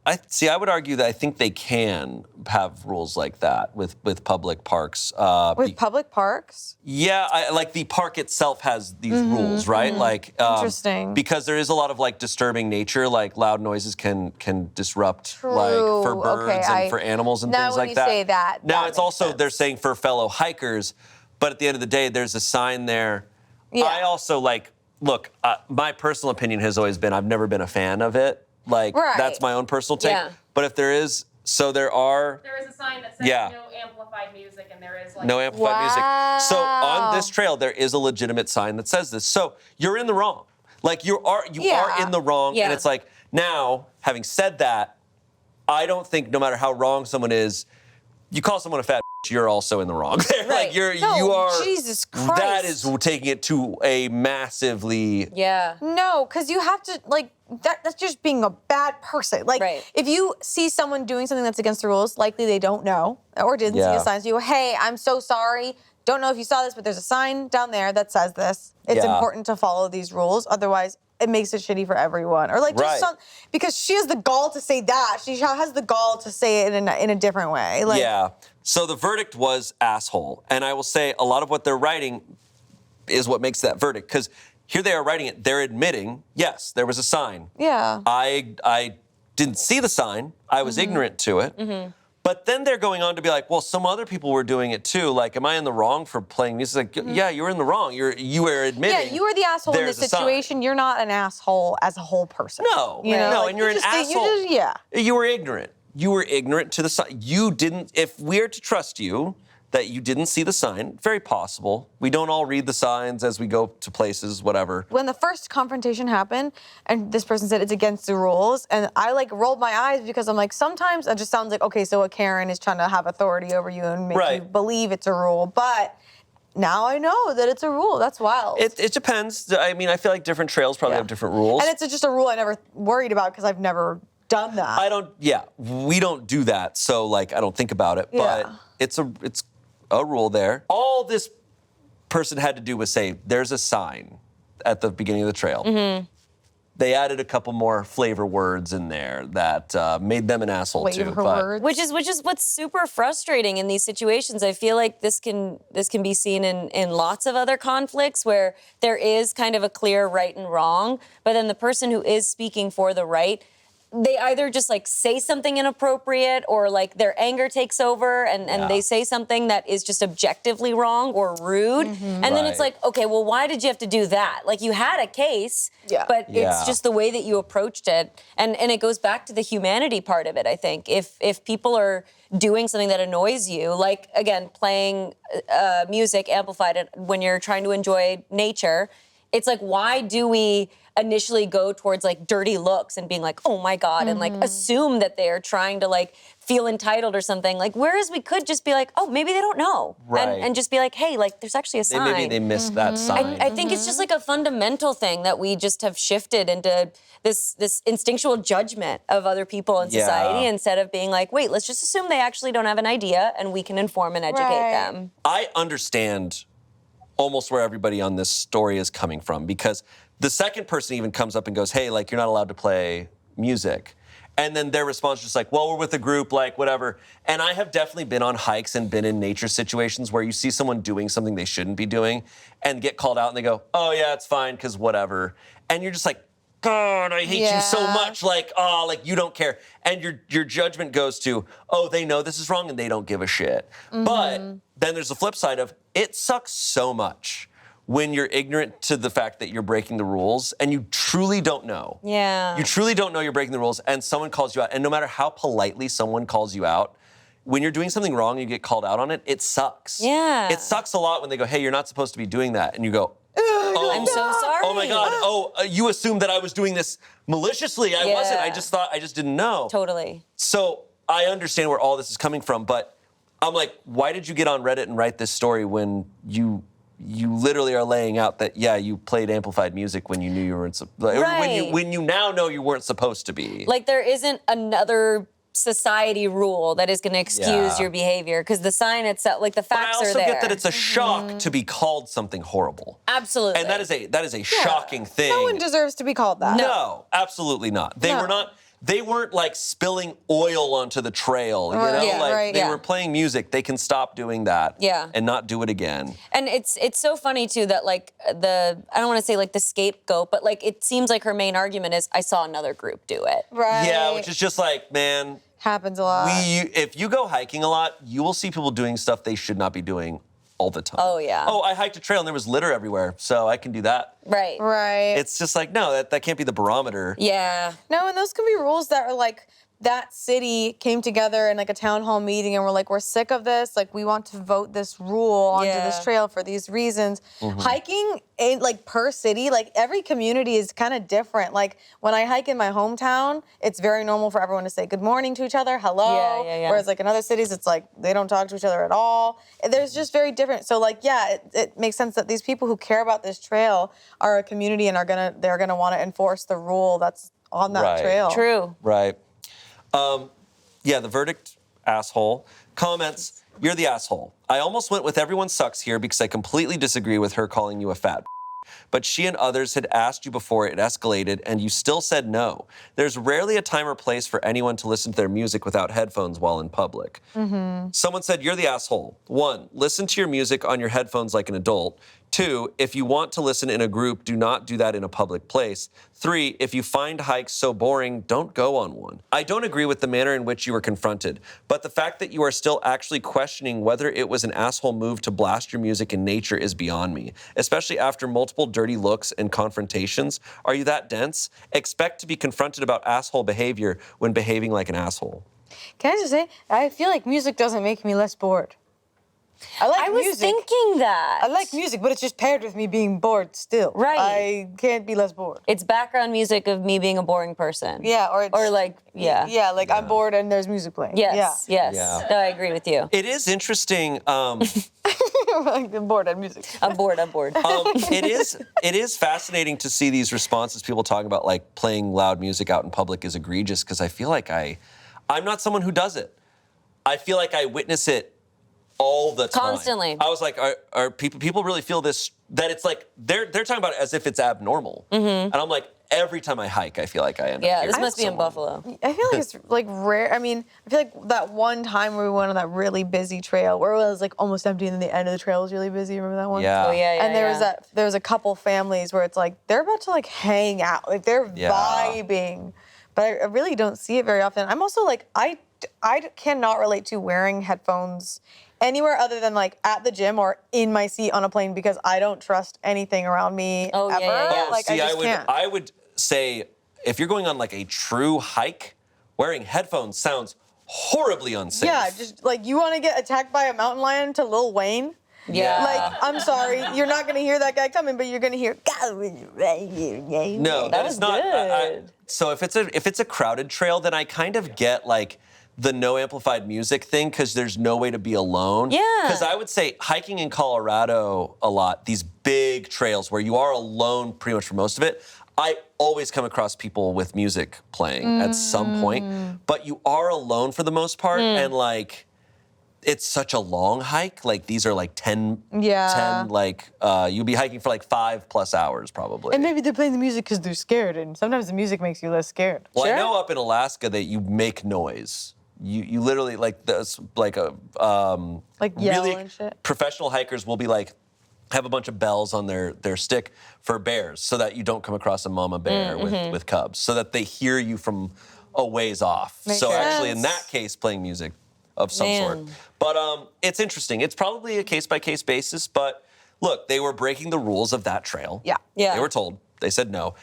I would argue that I think they can have rules like that with public parks. With public parks? Yeah, like the park itself has these rules, right? Like, interesting. Because there is a lot of like disturbing nature, like loud noises can disrupt, like for birds and for animals and things like that. Now when you say that, now it's also they're saying for fellow hikers, but at the end of the day, there's a sign there. Yeah. I also like look. My personal opinion has always been I've never been a fan of it. Like, that's my own personal take. Yeah. But if there is So there are... There is a sign that says no amplified music, and there is like... No amplified music. So on this trail, there is a legitimate sign that says this. So you're in the wrong. Like you are in the wrong, and it's like, now, having said that, I don't think no matter how wrong someone is, you call someone a fat bitch, you're also in the wrong. Right. Like you are. Jesus Christ. That is taking it to a massively. Yeah. No, because you have to, like, that's just being a bad person. Like, Right. if you see someone doing something that's against the rules, likely they don't know or didn't see a sign. So you go, hey, I'm so sorry. Don't know if you saw this, but there's a sign down there that says this. It's important to follow these rules. Otherwise, it makes it shitty for everyone. Or like just because she has the gall to say that. She has the gall to say it in a different way. Like, yeah. So the verdict was asshole. And I will say a lot of what they're writing is what makes that verdict. Because here they are writing it. They're admitting, yes, there was a sign. Yeah. I didn't see the sign. I was ignorant to it. But then they're going on to be like, well, some other people were doing it too. Like, am I in the wrong for playing music? Like, yeah, you're in the wrong. You are admitting. Yeah, you are the asshole in this situation. You're not an asshole as a whole person. No, you know? no, like, and you're an asshole. You were ignorant. You were ignorant to the sign. You didn't. If we're to trust you that you didn't see the sign, very possible. We don't all read the signs as we go to places, whatever. When the first confrontation happened and this person said it's against the rules, and I like rolled my eyes because I'm like, sometimes it just sounds like, okay, so a Karen is trying to have authority over you and make you believe it's a rule. But now I know that it's a rule. That's wild. It depends. I mean, I feel like different trails probably have different rules. And it's just a rule I never worried about because I've never done that. We don't do that. So like, I don't think about it, but it's a rule there. All this person had to do was say, there's a sign at the beginning of the trail. They added a couple more flavor words in there that made them an asshole too. Which is what's super frustrating in these situations. I feel like this can be seen in lots of other conflicts where there is kind of a clear right and wrong, but then the person who is speaking for the right, they either just like say something inappropriate or like their anger takes over and they say something that is just objectively wrong or rude. And then it's like, okay, well, why did you have to do that? Like you had a case, but it's just the way that you approached it. And it goes back to the humanity part of it, I think. If people are doing something that annoys you, like again, playing music amplified when you're trying to enjoy nature, it's like, why do we initially go towards like dirty looks and being like, oh my God, and like assume that they're trying to like feel entitled or something. Like, whereas we could just be like, oh, maybe they don't know. And just be like, hey, like there's actually a sign. Maybe they missed that sign. I think it's just like a fundamental thing that we just have shifted into this instinctual judgment of other people in society instead of being like, wait, let's just assume they actually don't have an idea and we can inform and educate them. I understand almost where everybody on this story is coming from because the second person even comes up and goes, hey, like, you're not allowed to play music. And then their response is just like, well, we're with a group, like, whatever. And I have definitely been on hikes and been in nature situations where you see someone doing something they shouldn't be doing and get called out and they go, oh, yeah, it's fine, because whatever. And you're just like, God, I hate you so much. Like, oh, like, you don't care. And your judgment goes to, oh, they know this is wrong and they don't give a shit. But then there's the flip side of, it sucks so much when you're ignorant to the fact that you're breaking the rules and you truly don't know. Yeah. You truly don't know you're breaking the rules and someone calls you out. And no matter how politely someone calls you out, when you're doing something wrong and you get called out on it, it sucks. Yeah. It sucks a lot when they go, hey, you're not supposed to be doing that. And you go, oh, I'm so sorry. Oh my God. Oh, you assumed that I was doing this maliciously. I wasn't. I just didn't know. Totally. So I understand where all this is coming from, but I'm like, why did you get on Reddit and write this story when you literally are laying out that, yeah, you played amplified music when you knew you weren't, when you now know you weren't supposed to be. Like there isn't another society rule that is going to excuse your behavior because the sign itself, like the facts are there. But I also get that it's a shock to be called something horrible. Absolutely. And that is a shocking thing. No one deserves to be called that. No, absolutely not. They weren't like spilling oil onto the trail, you know? They were playing music. They can stop doing that and not do it again. And it's so funny too that like I don't want to say like the scapegoat, but like it seems like her main argument is I saw another group do it. Right. Yeah, which is just like, man. Happens a lot. If you go hiking a lot, you will see people doing stuff they should not be doing all the time. Oh, yeah. Oh, I hiked a trail and there was litter everywhere, so I can do that. Right. It's just like, no, that can't be the barometer. Yeah. No, and those can be rules that are like that city came together in like a town hall meeting and we're like, we're sick of this. Like, we want to vote this rule onto this trail for these reasons. Hiking in like per city, like every community is kind of different. Like when I hike in my hometown, it's very normal for everyone to say good morning to each other, hello. Whereas like in other cities, it's like they don't talk to each other at all. There's just very different. So like, yeah, it makes sense that these people who care about this trail are a community and they're gonna want to enforce the rule that's on that trail. True. Right. Yeah, the verdict, asshole. Comments, you're the asshole. I almost went with everyone sucks here because I completely disagree with her calling you a fat. But she and others had asked you before it escalated, and you still said no. There's rarely a time or place for anyone to listen to their music without headphones while in public. Someone said, you're the asshole. 1, listen to your music on your headphones like an adult. 2, if you want to listen in a group, do not do that in a public place. 3, if you find hikes so boring, don't go on one. I don't agree with the manner in which you were confronted, but the fact that you are still actually questioning whether it was an asshole move to blast your music in nature is beyond me, especially after multiple dirty looks and confrontations. Are you that dense? Expect to be confronted about asshole behavior when behaving like an asshole. Can I just say, I feel like music doesn't make me less bored. I was thinking that. I like music, but it's just paired with me being bored still. Right. I can't be less bored. It's background music of me being a boring person. Yeah, or like, Yeah, like I'm bored and there's music playing. Yes. Yeah. No, I agree with you. It is interesting. I'm bored and music. I'm bored. It is fascinating to see these responses. People talking about like playing loud music out in public is egregious because I feel like I'm not someone who does it. I feel like I witness it all the time. Constantly. I was like, are people really feel this, that it's like, they're talking about it as if it's abnormal. And I'm like, every time I hike, I feel like I end up this hearing must be in someone. Buffalo. I feel like it's like rare. I mean, I feel like that one time where we went on that really busy trail where it was like almost empty and then the end of the trail was really busy. Remember that one? Yeah. Oh, yeah. And there was a couple families where it's like they're about to like hang out, like they're vibing, but I really don't see it very often. I'm also like I cannot relate to wearing headphones anywhere other than like at the gym or in my seat on a plane because I don't trust anything around me ever. Yeah. Like See, I just can't. I would say if you're going on like a true hike, wearing headphones sounds horribly unsafe. Yeah, just like you want to get attacked by a mountain lion to Lil Wayne. Yeah. Like, I'm sorry, you're not gonna hear that guy coming, but you're gonna hear. No, That is was not. good. So if it's a crowded trail, then I kind of get like the no amplified music thing because there's no way to be alone. Yeah. Because I would say hiking in Colorado a lot, these big trails where you are alone pretty much for most of it, I always come across people with music playing at some point, but you are alone for the most part, and like, it's such a long hike. Like these are like 10, like you'll be hiking for like 5+ hours probably. And maybe they're playing the music because they're scared, and sometimes the music makes you less scared. Well, I know up in Alaska that you make noise. You literally like this like a Like yell really and shit. professional hikers will be like have a bunch of bells on their stick for bears so that you don't come across a mama bear with cubs, so that they hear you from a ways off. Makes so actually sense. in that case playing music of some sort. Man. But it's interesting. It's probably a case-by-case basis, but look, they were breaking the rules of that trail. Yeah. Yeah. They were told. They said no.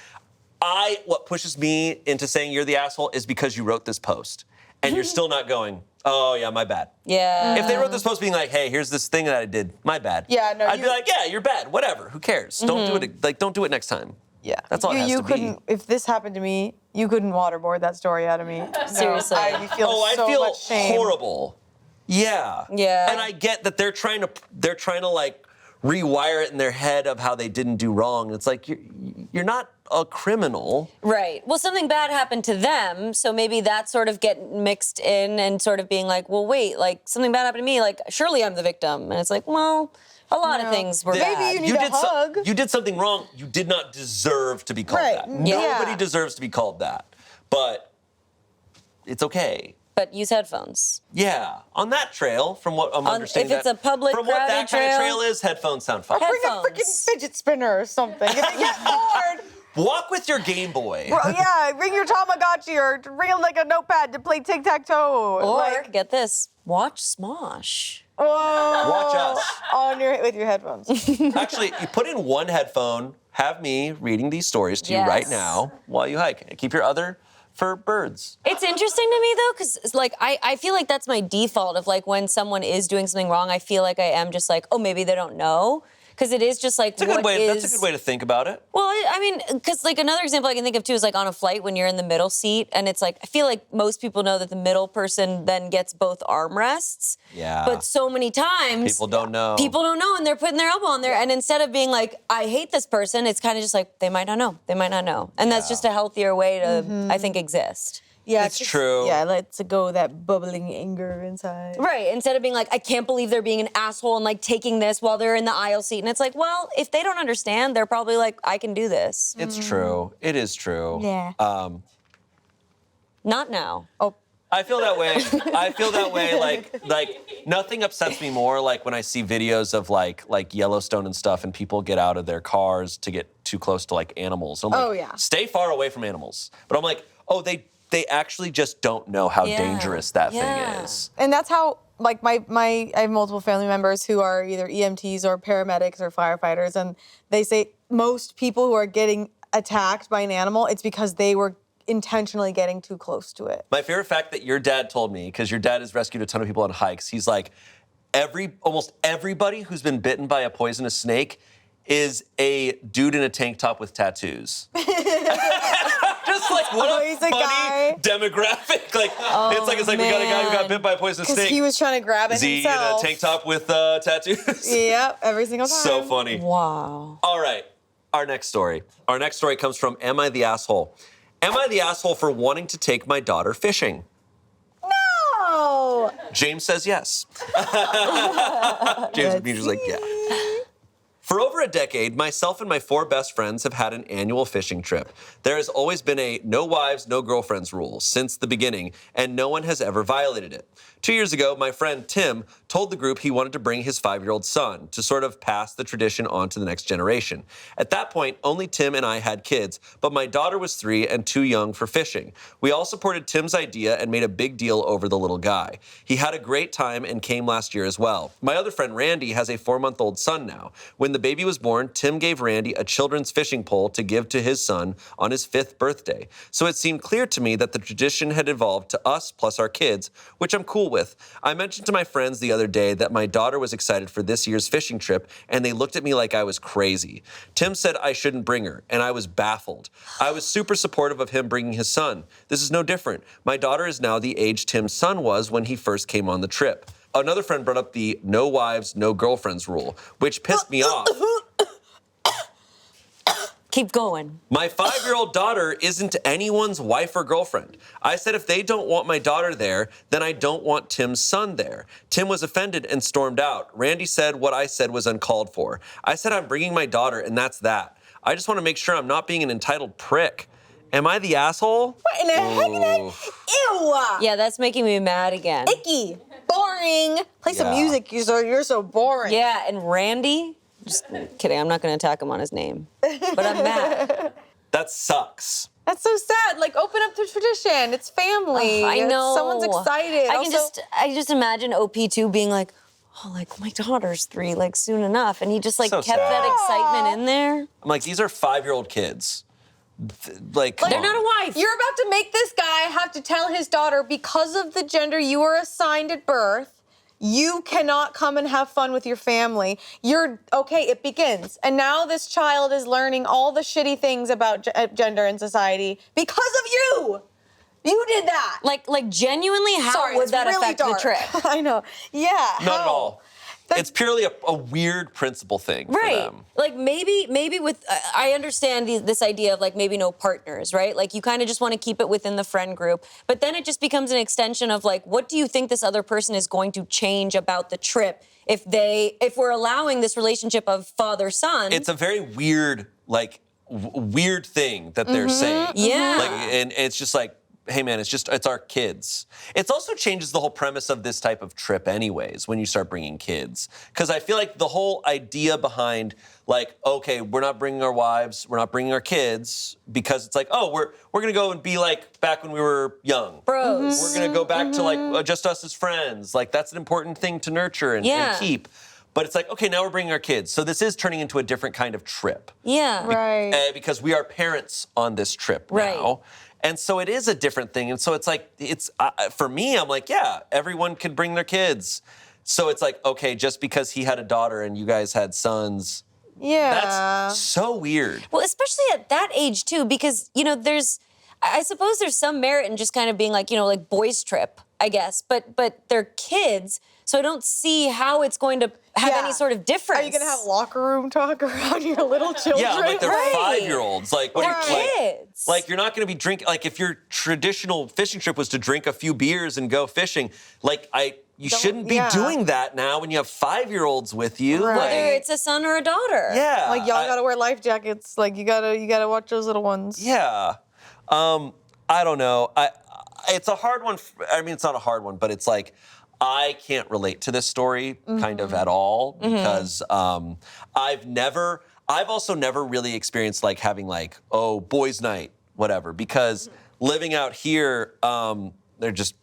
What pushes me into saying you're the asshole is because you wrote this post and you're still not going, oh yeah, my bad. Yeah. If they wrote this post being like, hey, here's this thing that I did, my bad. Yeah, no, I'd be like, yeah, you're bad, whatever, who cares? Don't do it, like, don't do it next time. Yeah. That's all it has you to couldn't, be. If this happened to me, you couldn't waterboard that story out of me. No, Seriously. I feel I'd so feel much shame. horrible. Yeah. Yeah. And I get that they're trying to like rewire it in their head of how they didn't do wrong. It's like you're not a criminal. Right. Well, something bad happened to them, so maybe that sort of get mixed in and sort of being like, well, wait, like something bad happened to me, like surely I'm the victim. And it's like, well, a lot of things were Maybe bad. you need a hug. You did something wrong. You did not deserve to be called Right. that. Yeah. Nobody deserves to be called that. But it's okay. But use headphones. Yeah, on that trail, from what I'm understanding, if it's a public, from what that crowded kind of trail- trail is, headphones sound fine. Bring a Headphones. freaking fidget spinner or something. If it gets bored, Walk with your Game Boy. bring your Tamagotchi or bring like a notepad to play tic-tac-toe. Or, like, get this, watch Smosh. Watch us. with your headphones. Actually, you put in one headphone, have me reading these stories to you Yes. right now while you hike. Keep your other for birds. It's interesting to me though, because like I feel like that's my default of like when someone is doing something wrong, I feel like I am just like, oh, maybe they don't know. Because it is just like That's a good way to think about it. Well, I mean, because like another example I can think of too is like on a flight when you're in the middle seat, and it's like I feel like most people know that the middle person then gets both armrests. Yeah. But so many times People don't know. People don't know, and they're putting their elbow on there, and instead of being like, I hate this person, it's kind of just like they might not know, and that's just a healthier way to I think exist. Yeah, It's true. Yeah, let's go that bubbling anger inside. Right, instead of being like, I can't believe they're being an asshole and like taking this while they're in the aisle seat. And it's like, well, if they don't understand, they're probably like, I can do this. It's true. It is true. Yeah. Not now. Oh, I feel that way. Like nothing upsets me more like when I see videos of like Yellowstone and stuff and people get out of their cars to get too close to like animals. I'm like, Oh, yeah. Stay far away from animals. But I'm like, oh, they actually just don't know how dangerous that thing is. and that's how, like, I have multiple family members who are either EMTs or paramedics or firefighters, and they say most people who are getting attacked by an animal, it's because they were intentionally getting too close to it. My favorite fact that your dad told me, because your dad has rescued a ton of people on hikes, he's like, almost everybody who's been bitten by a poisonous snake is a dude in a tank top with tattoos. Just like what he's a a funny guy. demographic. Like it's like we got a guy who got bit by a poisonous Because snake. he was trying to grab it Is he himself. in a tank top with tattoos? Yep, every single time. So funny. Wow. All right, our next story. Our next story comes from Am I the Asshole? Am I the asshole for wanting to take my daughter fishing? No! James says yes. James Beecher's like, yeah. For over a decade, myself and my 4 best friends have had an annual fishing trip. There has always been a no wives, no girlfriends rule since the beginning, and no one has ever violated it. 2 years ago, my friend Tim told the group he wanted to bring his 5-year-old son to sort of pass the tradition on to the next generation. At that point, only Tim and I had kids, but my daughter was 3 and too young for fishing. We all supported Tim's idea and made a big deal over the little guy. He had a great time and came last year as well. My other friend Randy has a 4-month-old son now. When the baby was born, Tim gave Randy a children's fishing pole to give to his son on his 5th birthday. So it seemed clear to me that the tradition had evolved to us plus our kids, which I'm cool with. I mentioned to my friends the other day that my daughter was excited for this year's fishing trip, and they looked at me like I was crazy. Tim said I shouldn't bring her, and I was baffled. I was super supportive of him bringing his son. This is no different. My daughter is now the age Tim's son was when he first came on the trip. Another friend brought up the no wives, no girlfriends rule, which pissed me off. Keep going. My 5-year-old daughter isn't anyone's wife or girlfriend. I said if they don't want my daughter there, then I don't want Tim's son there. Tim was offended and stormed out. Randy said what I said was uncalled for. I said I'm bringing my daughter, and that's that. I just want to make sure I'm not being an entitled prick. Am I the asshole? What in the heck is that? Ew! Yeah, that's making me mad again. Icky. Boring. Play some Yeah. music, you're so boring. Yeah, and Randy, just kidding, I'm not going to attack him on his name. But I'm mad. That sucks. That's so sad. Like, open up the tradition. It's family. I know. Someone's excited. I just imagine OP2 being like, oh, like my daughter's 3, like soon enough. And he just like So kept sad. that excitement in there. I'm like, these are 5-year-old kids. Like, come They're on. not a wife. You're about to make this guy have to tell his daughter, because of the gender you were assigned at birth, you cannot come and have fun with your family. Okay, it begins. And now this child is learning all the shitty things about gender in society because of you. You did that. Like genuinely, how Sorry, would it's that really affect dark. the trip? I know. Yeah. Not at how? all. It's purely a weird principle thing for Right. them. Like maybe with, I understand this idea of like maybe no partners, right? Like you kind of just want to keep it within the friend group. But then it just becomes an extension of like, what do you think this other person is going to change about the trip if we're allowing this relationship of father-son? It's a very weird, weird thing that they're saying. Yeah. And it's just like, hey man, it's our kids. It also changes the whole premise of this type of trip anyways, when you start bringing kids. Because I feel like the whole idea behind like, okay, we're not bringing our wives, we're not bringing our kids, because it's like, oh, we're gonna go and be like back when we were young. Bros. We're gonna go back to like just us as friends. Like that's an important thing to nurture and keep. But it's like, okay, now we're bringing our kids. So this is turning into a different kind of trip. Yeah. Right. Because we are parents on this trip Right. now. And so it is a different thing. And so it's like, for me, I'm like, yeah, everyone could bring their kids. So it's like, okay, just because he had a daughter and you guys had sons, that's so weird. Well, especially at that age too, because, you know, I suppose there's some merit in just kind of being like, you know, like boys trip, I guess, but they're kids, so I don't see how it's going to have any sort of difference. Are you gonna have locker room talk around your little children? Yeah, like they're Right. 5-year-olds. Like, They're what kids. Like you're not gonna be drinking. Like if your traditional fishing trip was to drink a few beers and go fishing, like you shouldn't be doing that now when you have 5-year-olds with you. Right. Whether it's a son or a daughter. Yeah. Like y'all gotta wear life jackets. Like you gotta watch those little ones. Yeah. I don't know. It's a hard one. I mean, it's not a hard one, but it's like, I can't relate to this story kind of at all because I've also never really experienced like having like, oh, boys' night, whatever, because living out here, they're just,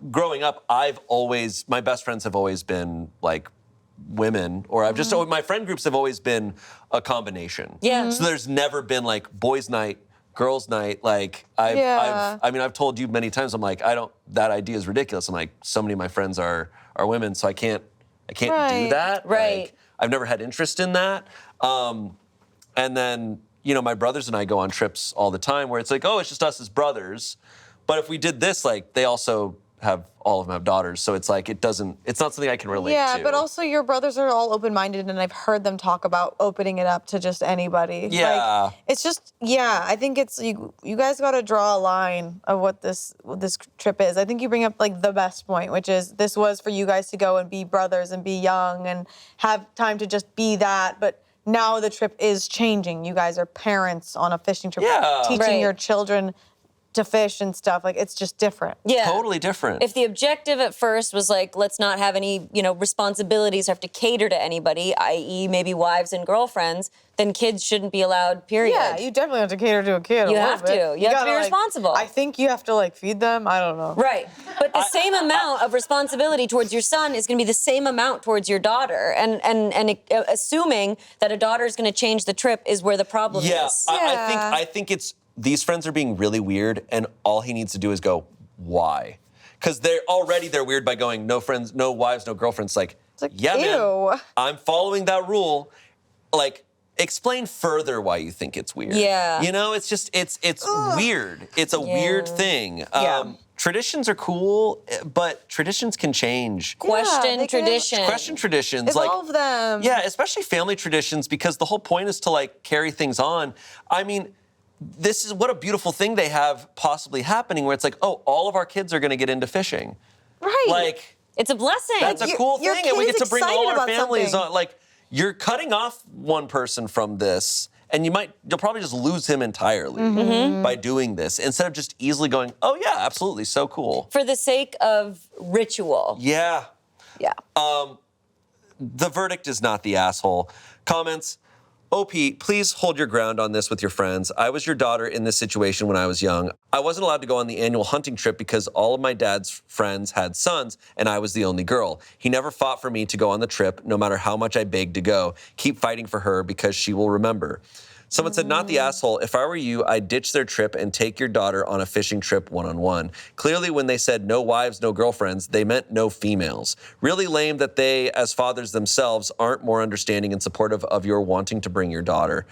growing up, my best friends have always been like women, or my friend groups have always been a combination. Yeah. So there's never been like boys' night, girls' night. Like I've told you many times, I'm like, that idea is ridiculous. I'm like, so many of my friends are women, so I can't do that. Right. Like, I've never had interest in that. And then, you know, my brothers and I go on trips all the time where it's like, oh, it's just us as brothers. But if we did this, like, they also all of them have daughters, so it's like, it's not something I can relate to. Yeah, but also your brothers are all open-minded, and I've heard them talk about opening it up to just anybody. Yeah. Like, it's just, I think it's, you guys got to draw a line of what this trip is. I think you bring up, like, the best point, which is this was for you guys to go and be brothers and be young and have time to just be that, but now the trip is changing. You guys are parents on a fishing trip, teaching your children to fish and stuff. Like, it's just different. Yeah. Totally different. If the objective at first was like, let's not have any, you know, responsibilities or have to cater to anybody, i.e. maybe wives and girlfriends, then kids shouldn't be allowed, period. Yeah, you definitely have to cater to a kid. You have to. You have to be responsible. I think you have to, like, feed them. I don't know. Right. But the same amount of responsibility towards your son is going to be the same amount towards your daughter. And assuming that a daughter is going to change the trip is where the problem is. I think it's, these friends are being really weird, and all he needs to do is go, why? Because they're weird by going, no friends, no wives, no girlfriends. Like, yeah, ew. man, I'm following that rule. Like, explain further why you think it's weird. Yeah. You know, it's just, it's weird. It's a weird thing. Traditions are cool, but traditions can change. Question traditions. Question traditions. Evolve them. Yeah, especially family traditions, because the whole point is to, like, carry things on. I mean, this is what a beautiful thing they have possibly happening, where it's like, oh, all of our kids are going to get into fishing. Right. Like, it's a blessing. that's a cool your thing, and we get kid's to bring all excited our about families something. on. Like, you're cutting off one person from this, and you'll probably just lose him entirely by doing this, instead of just easily going, oh yeah, absolutely, so cool. For the sake of ritual. Yeah. Yeah. The verdict is not the asshole. Comments. OP, please hold your ground on this with your friends. I was your daughter in this situation when I was young. I wasn't allowed to go on the annual hunting trip because all of my dad's friends had sons, and I was the only girl. He never fought for me to go on the trip, no matter how much I begged to go. Keep fighting for her because she will remember. Someone said, not the asshole. If I were you, I'd ditch their trip and take your daughter on a fishing trip one-on-one. Clearly, when they said no wives, no girlfriends, they meant no females. Really lame that they, as fathers themselves, aren't more understanding and supportive of your wanting to bring your daughter.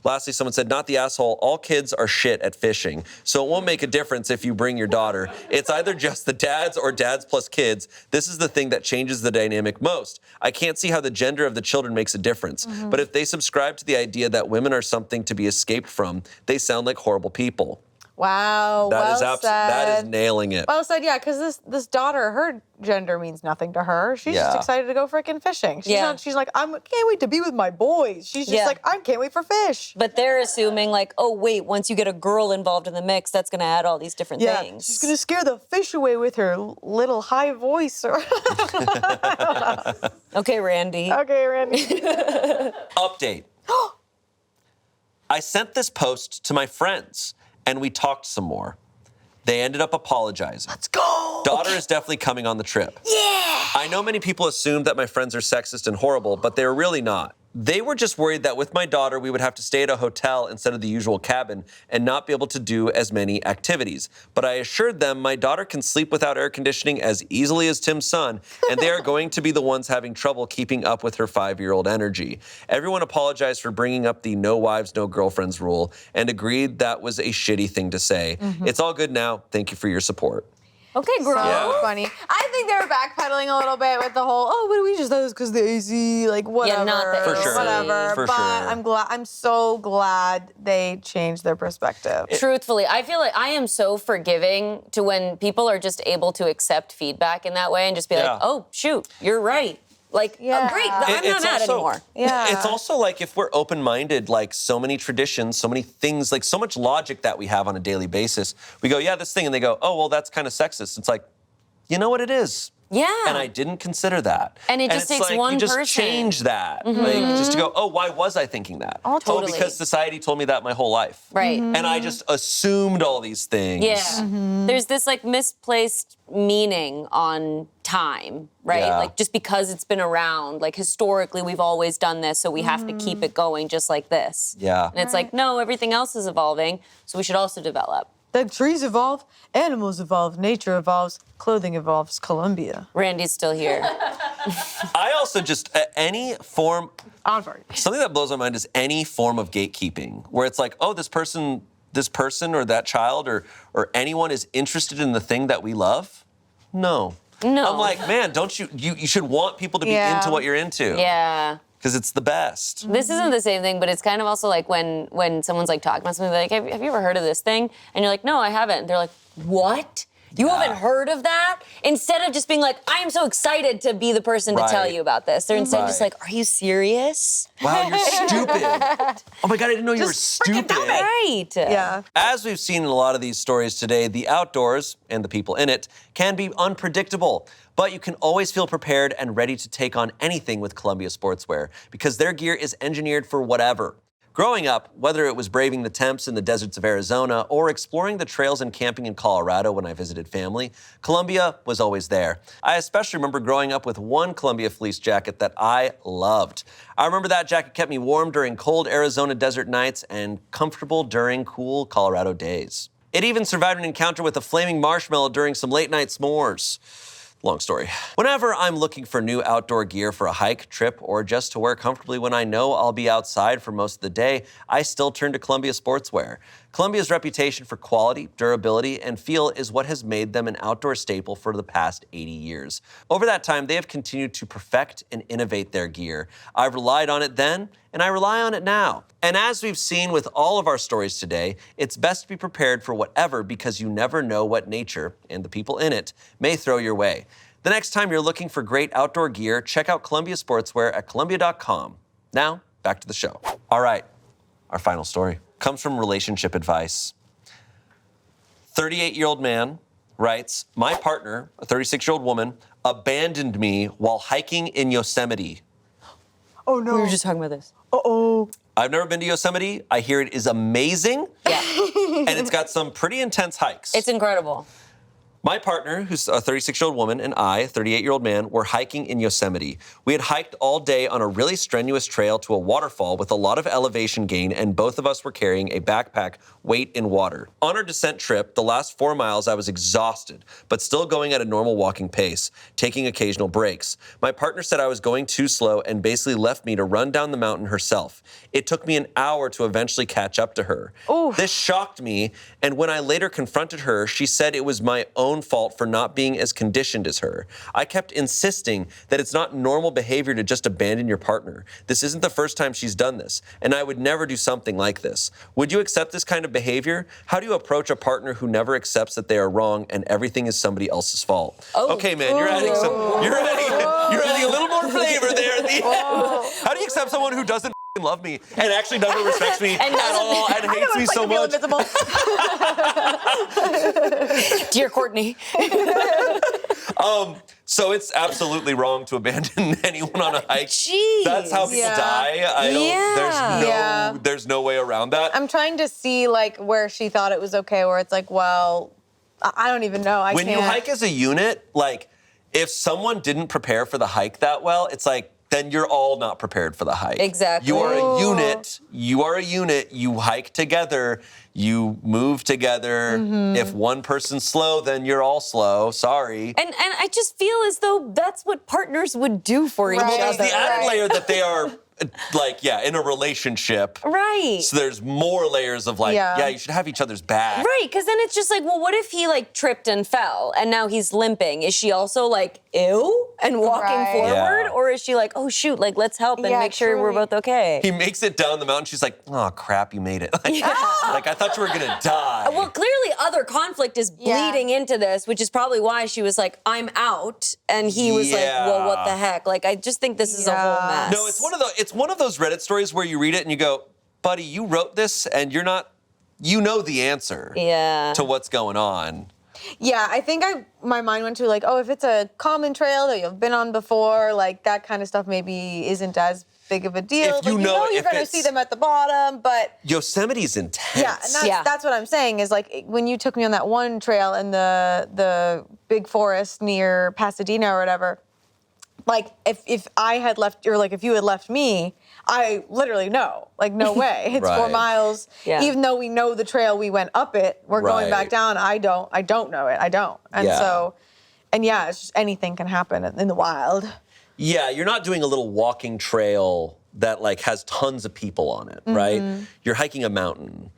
Lastly, someone said, not the asshole. All kids are shit at fishing, so it won't make a difference if you bring your daughter. It's either just the dads or dads plus kids. This is the thing that changes the dynamic most. I can't see how the gender of the children makes a difference, but if they subscribe to the idea that women are something to be escaped from, they sound like horrible people. Wow, well said. That is nailing it. Well said, yeah, because this daughter, her gender means nothing to her. She's just excited to go frickin' fishing. She's like, I can't wait to be with my boys. She's just like, I can't wait for fish. But they're assuming like, oh wait, once you get a girl involved in the mix, that's gonna add all these different things. She's gonna scare the fish away with her little high voice. Okay, Randy. Okay, Randy. Update. I sent this post to my friends, and we talked some more. They ended up apologizing. Let's go. Daughter is definitely coming on the trip. Yeah. I know many people assume that my friends are sexist and horrible, but they're really not. They were just worried that with my daughter, we would have to stay at a hotel instead of the usual cabin and not be able to do as many activities. But I assured them my daughter can sleep without air conditioning as easily as Tim's son, and they are going to be the ones having trouble keeping up with her 5-year-old energy. Everyone apologized for bringing up the no wives, no girlfriends rule and agreed that was a shitty thing to say. It's all good now. Thank you for your support. Okay, girl. So funny. I think they were backpedaling a little bit with the whole, but we just thought it was because the AC, like whatever. not the For sure. Whatever. For but sure. I'm so glad they changed their perspective. Truthfully, I feel like I am so forgiving to when people are just able to accept feedback in that way and just be like, oh, shoot, you're right. Like, Yeah. great, I'm not mad anymore. Yeah. It's also like if we're open-minded, like so many traditions, so many things, like so much logic that we have on a daily basis, we go, yeah, this thing, and they go, oh, well, that's kind of sexist. It's like, you know what it is. Yeah. And I didn't consider that. And it just it's takes like, one you just person. change that. Like, just to go, oh, why was I thinking that? Oh, totally. because society told me that my whole life. Right. And I just assumed all these things. Yeah. There's this like misplaced meaning on time, right? Yeah. Like just because it's been around, like historically we've always done this, so we have to keep it going just like this. Yeah. And it's like, no, everything else is evolving, so we should also develop. The trees evolve, animals evolve, nature evolves, clothing evolves, Columbia. Randy's still here. I also just, any form, Onward. something that blows my mind is any form of gatekeeping, where it's like, oh, this person or that child or anyone is interested in the thing that we love? No. No. I'm like, man, don't you should want people to be Yeah. into what you're into. Yeah. Because it's the best. This isn't the same thing, but it's kind of also like when someone's like talking about something, they're like, have you ever heard of this thing? And you're like, no, I haven't. And they're like, what? You haven't hered of that? Instead of just being like, I am so excited to be the person to tell Right. you about this. They're instead just Right. like, are you serious? Wow, you're stupid. Oh my God, I didn't know you were stupid. Right. Yeah. As we've seen in a lot of these stories today, the outdoors and the people in it can be unpredictable, but you can always feel prepared and ready to take on anything with Columbia Sportswear because their gear is engineered for whatever. Growing up, whether it was braving the temps in the deserts of Arizona or exploring the trails and camping in Colorado when I visited family, Columbia was always there. I especially remember growing up with one Columbia fleece jacket that I loved. I remember that jacket kept me warm during cold Arizona desert nights and comfortable during cool Colorado days. It even survived an encounter with a flaming marshmallow during some late night s'mores. Long story. Whenever I'm looking for new outdoor gear for a hike, trip, or just to wear comfortably when I know I'll be outside for most of the day, I still turn to Columbia Sportswear. Columbia's reputation for quality, durability, and feel is what has made them an outdoor staple for the past 80 years. Over that time, they have continued to perfect and innovate their gear. I've relied on it then, and I rely on it now. And as we've seen with all of our stories today, it's best to be prepared for whatever because you never know what nature, and the people in it, may throw your way. The next time you're looking for great outdoor gear, check out Columbia Sportswear at Columbia.com. Now, back to the show. All right, our final story comes from Relationship Advice. 38-year-old man writes, my partner, a 36-year-old woman, abandoned me while hiking in Yosemite. Oh no. We were just talking about this. Uh-oh. I've never been to Yosemite. I hear it is amazing. Yeah. And it's got some pretty intense hikes. It's incredible. My partner, who's a 36-year-old woman, and I, a 38-year-old man, were hiking in Yosemite. We had hiked all day on a really strenuous trail to a waterfall with a lot of elevation gain, and both of us were carrying a backpack weight in water. On our descent trip, the last 4 miles, I was exhausted, but still going at a normal walking pace, taking occasional breaks. My partner said I was going too slow and basically left me to run down the mountain herself. It took me an hour to eventually catch up to her. This shocked me, and when I later confronted her, she said it was my own fault for not being as conditioned as her. I kept insisting that it's not normal behavior to just abandon your partner. This isn't the first time she's done this, and I would never do something like this. Would you accept this kind of behavior? How do you approach a partner who never accepts that they are wrong and everything is somebody else's fault? Okay, man, you're adding a little more flavor there at the end. How do you accept someone who doesn't love me and actually never respects me at all and hates me so much? Dear Courtney. So it's absolutely wrong to abandon anyone on a hike. Jeez. That's how people die. There's no way around that. I'm trying to see like where she thought it was okay, where it's like, well, I don't even know. When you hike as a unit, like if someone didn't prepare for the hike that well, it's like then you're all not prepared for the hike. Exactly. You are a unit. You are a unit. You hike together. You move together. If one person's slow, then you're all slow. Sorry. And I just feel as though that's what partners would do for each Right. There's other. the added layer that they are, like, in a relationship. Right. So there's more layers of, like, you should have each other's back. Right, because then it's just like, well, what if he like tripped and fell and now he's limping? Is she also like, ew, and walking Right. forward? Yeah. Or is she like, oh shoot, like let's help and Yeah, make sure we're truly. both okay? He makes it down the mountain. She's like, oh, crap, you made it. Like, I thought you were going to die. Well, clearly other conflict is bleeding into this, which is probably why she was like, I'm out. And he was like, well, what the heck? Like, I just think this is a whole mess. No, it's one of those Reddit stories where you read it and you go, buddy, you wrote this and you're not, you know the answer to what's going on. Yeah, I think my mind went to like, oh, if it's a common trail that you've been on before, like that kind of stuff maybe isn't as big of a deal. If you like, know you're if gonna it's- see them at the bottom, but Yosemite's intense. yeah, and that's what I'm saying is like when you took me on that one trail in the big forest near Pasadena or whatever, like if I had left or like if you had left me, I literally know. Like no way. It's 4 Right. miles. Yeah. Even though we know the trail we went up it, we're going back Right. down. I don't know it. I don't. And Yeah. so it's just anything can happen in the wild. Yeah, you're not doing a little walking trail that like has tons of people on it, right? You're hiking a mountain.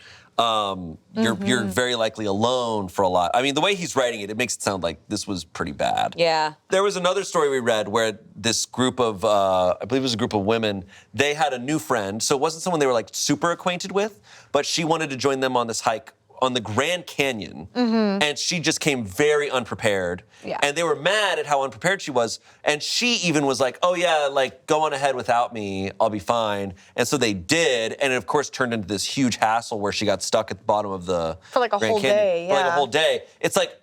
You're very likely alone for a lot. I mean, the way he's writing it, it makes it sound like this was pretty bad. Yeah. There was another story we read where this group of, I believe it was a group of women, they had a new friend. So it wasn't someone they were like super acquainted with, but she wanted to join them on this hike on the Grand Canyon. And she just came very unprepared. Yeah. And they were mad at how unprepared she was. And she even was like, oh yeah, like go on ahead without me, I'll be fine. And so they did. And it of course turned into this huge hassle where she got stuck at the bottom of the For like a Grand whole Canyon. day, For like a yeah. whole day. It's like,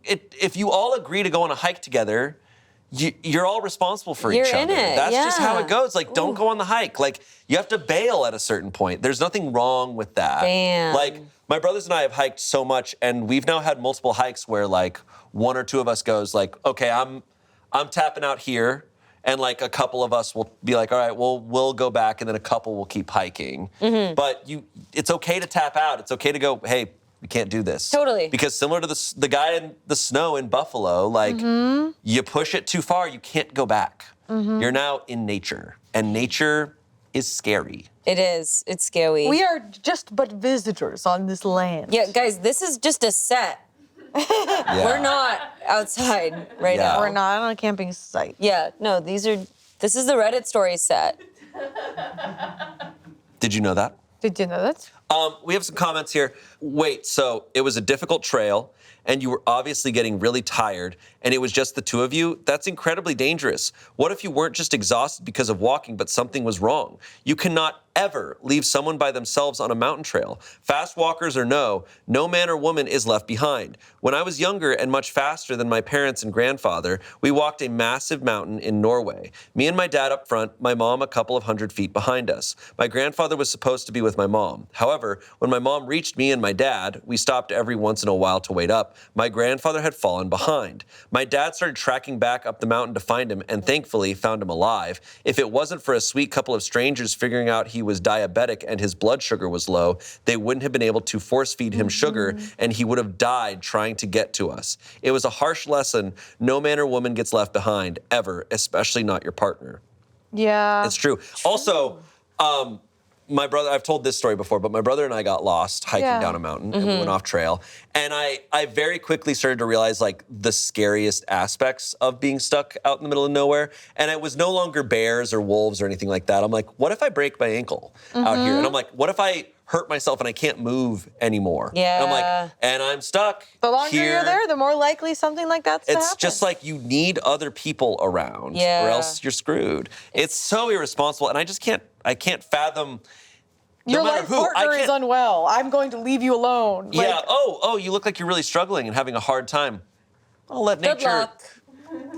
if you all agree to go on a hike together, you're all responsible for You're each in other. it, That's just how yeah. it goes. Like, don't go on the hike. Like, you have to bail at a certain point. There's nothing wrong with that. Damn. Like, my brothers and I have hiked so much, and we've now had multiple hikes where, like, one or two of us goes, like, okay, I'm tapping out here, and, like, a couple of us will be like, all right, we'll go back, and then a couple will keep hiking. But it's okay to tap out. It's okay to go, hey, we can't do this. Totally. Because similar to the guy in the snow in Buffalo, like, you push it too far, you can't go back. You're now in nature, and nature is scary. It is. It's scary. We are just but visitors on this land. Yeah, guys, this is just a set. Yeah. We're not outside right Yeah. now. We're not on a camping site. Yeah, no, this is the Reddit story set. Did you know that? Did you know that? We have some comments here. Wait, so it was a difficult trail, and you were obviously getting really tired, and it was just the two of you? That's incredibly dangerous. What if you weren't just exhausted because of walking, but something was wrong? You cannot ever leave someone by themselves on a mountain trail. Fast walkers or no man or woman is left behind. When I was younger and much faster than my parents and grandfather, we walked a massive mountain in Norway. Me and my dad up front, my mom a couple of 100 feet behind us. My grandfather was supposed to be with my mom. However, when my mom reached me and my dad, we stopped every once in a while to wait up. My grandfather had fallen behind. My dad started tracking back up the mountain to find him and thankfully found him alive. If it wasn't for a sweet couple of strangers figuring out he was diabetic and his blood sugar was low, they wouldn't have been able to force feed him sugar and he would have died trying to get to us. It was a harsh lesson. No man or woman gets left behind, ever, especially not your partner. Yeah. It's true. Also, my brother, I've told this story before, but my brother and I got lost hiking down a mountain and we went off trail. And I very quickly started to realize like the scariest aspects of being stuck out in the middle of nowhere. And it was no longer bears or wolves or anything like that. I'm like, what if I break my ankle out here? And I'm like, what if I hurt myself and I can't move anymore? Yeah. And I'm like, and I'm stuck The longer here. you're there, the more likely something like that's to It's happen. just like you need other people around, Yeah. or else you're screwed. It's so irresponsible, and I can't fathom. No your matter life who, I partner is can't- unwell. I'm going to leave you alone. Yeah. Like, Oh, you look like you're really struggling and having a hard time. I'll let Good nature luck.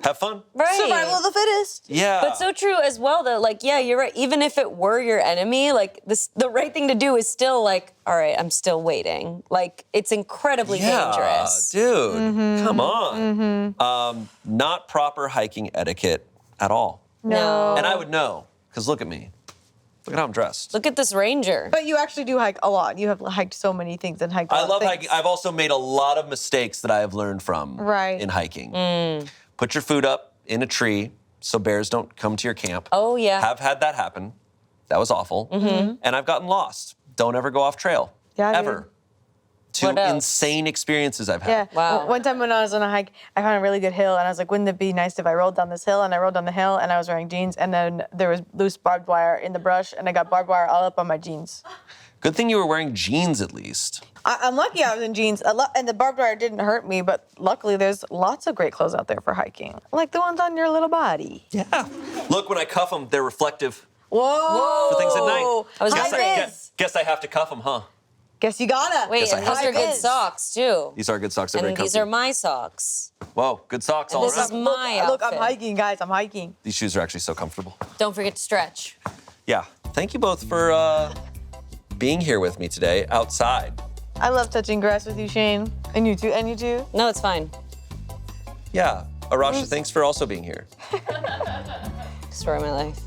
have fun. Right. survival of the fittest. Yeah. But so true as well that like, yeah, you're right. Even if it were your enemy, like the right thing to do is still like, all right, I'm still waiting. Like it's incredibly dangerous. Dude. Come on. Not proper hiking etiquette at all. No. And I would know, because look at me. Look at how I'm dressed. Look at this ranger. But you actually do hike a lot. You have hiked so many things and hiked a lot I love of hiking. things. I've also made a lot of mistakes that I have learned from in hiking. Put your food up in a tree so bears don't come to your camp. Oh, yeah. Have had that happen. That was awful. And I've gotten lost. Don't ever go off trail. Yeah, ever. dude. Two What else? insane experiences I've Yeah. had. Wow. One time when I was on a hike, I found a really good hill, and I was like, wouldn't it be nice if I rolled down this hill? And I rolled down the hill, and I was wearing jeans, and then there was loose barbed wire in the brush, and I got barbed wire all up on my jeans. Good thing you were wearing jeans at least. I'm lucky I was in jeans, and the barbed wire didn't hurt me, but luckily there's lots of great clothes out there for hiking, like the ones on your little body. Yeah. Look, when I cuff them, they're reflective Whoa! for things at night. I was High gonna vis. Guess I have to cuff them, huh? Guess you gotta. Wait, Yes, I and have those to. are good High vis. socks too. These are good socks. They're very And these comfy. are my socks. Whoa, good socks all this around. is my Look, I'm outfit. hiking, guys. I'm hiking. These shoes are actually so comfortable. Don't forget to stretch. Yeah. Thank you both for being here with me today outside. I love touching grass with you, Shane. And you too. And you too. No, it's fine. Yeah. Arasha, thanks for also being here. Story of my life.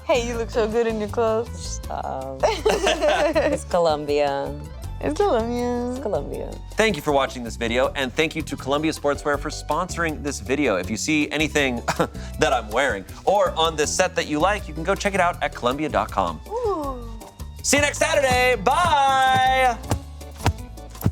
Hey, you look so good in your clothes. Stop. It's Columbia. It's Columbia. Columbia. Thank you for watching this video, and thank you to Columbia Sportswear for sponsoring this video. If you see anything that I'm wearing or on this set that you like, you can go check it out at Columbia.com. See you next Saturday. Bye.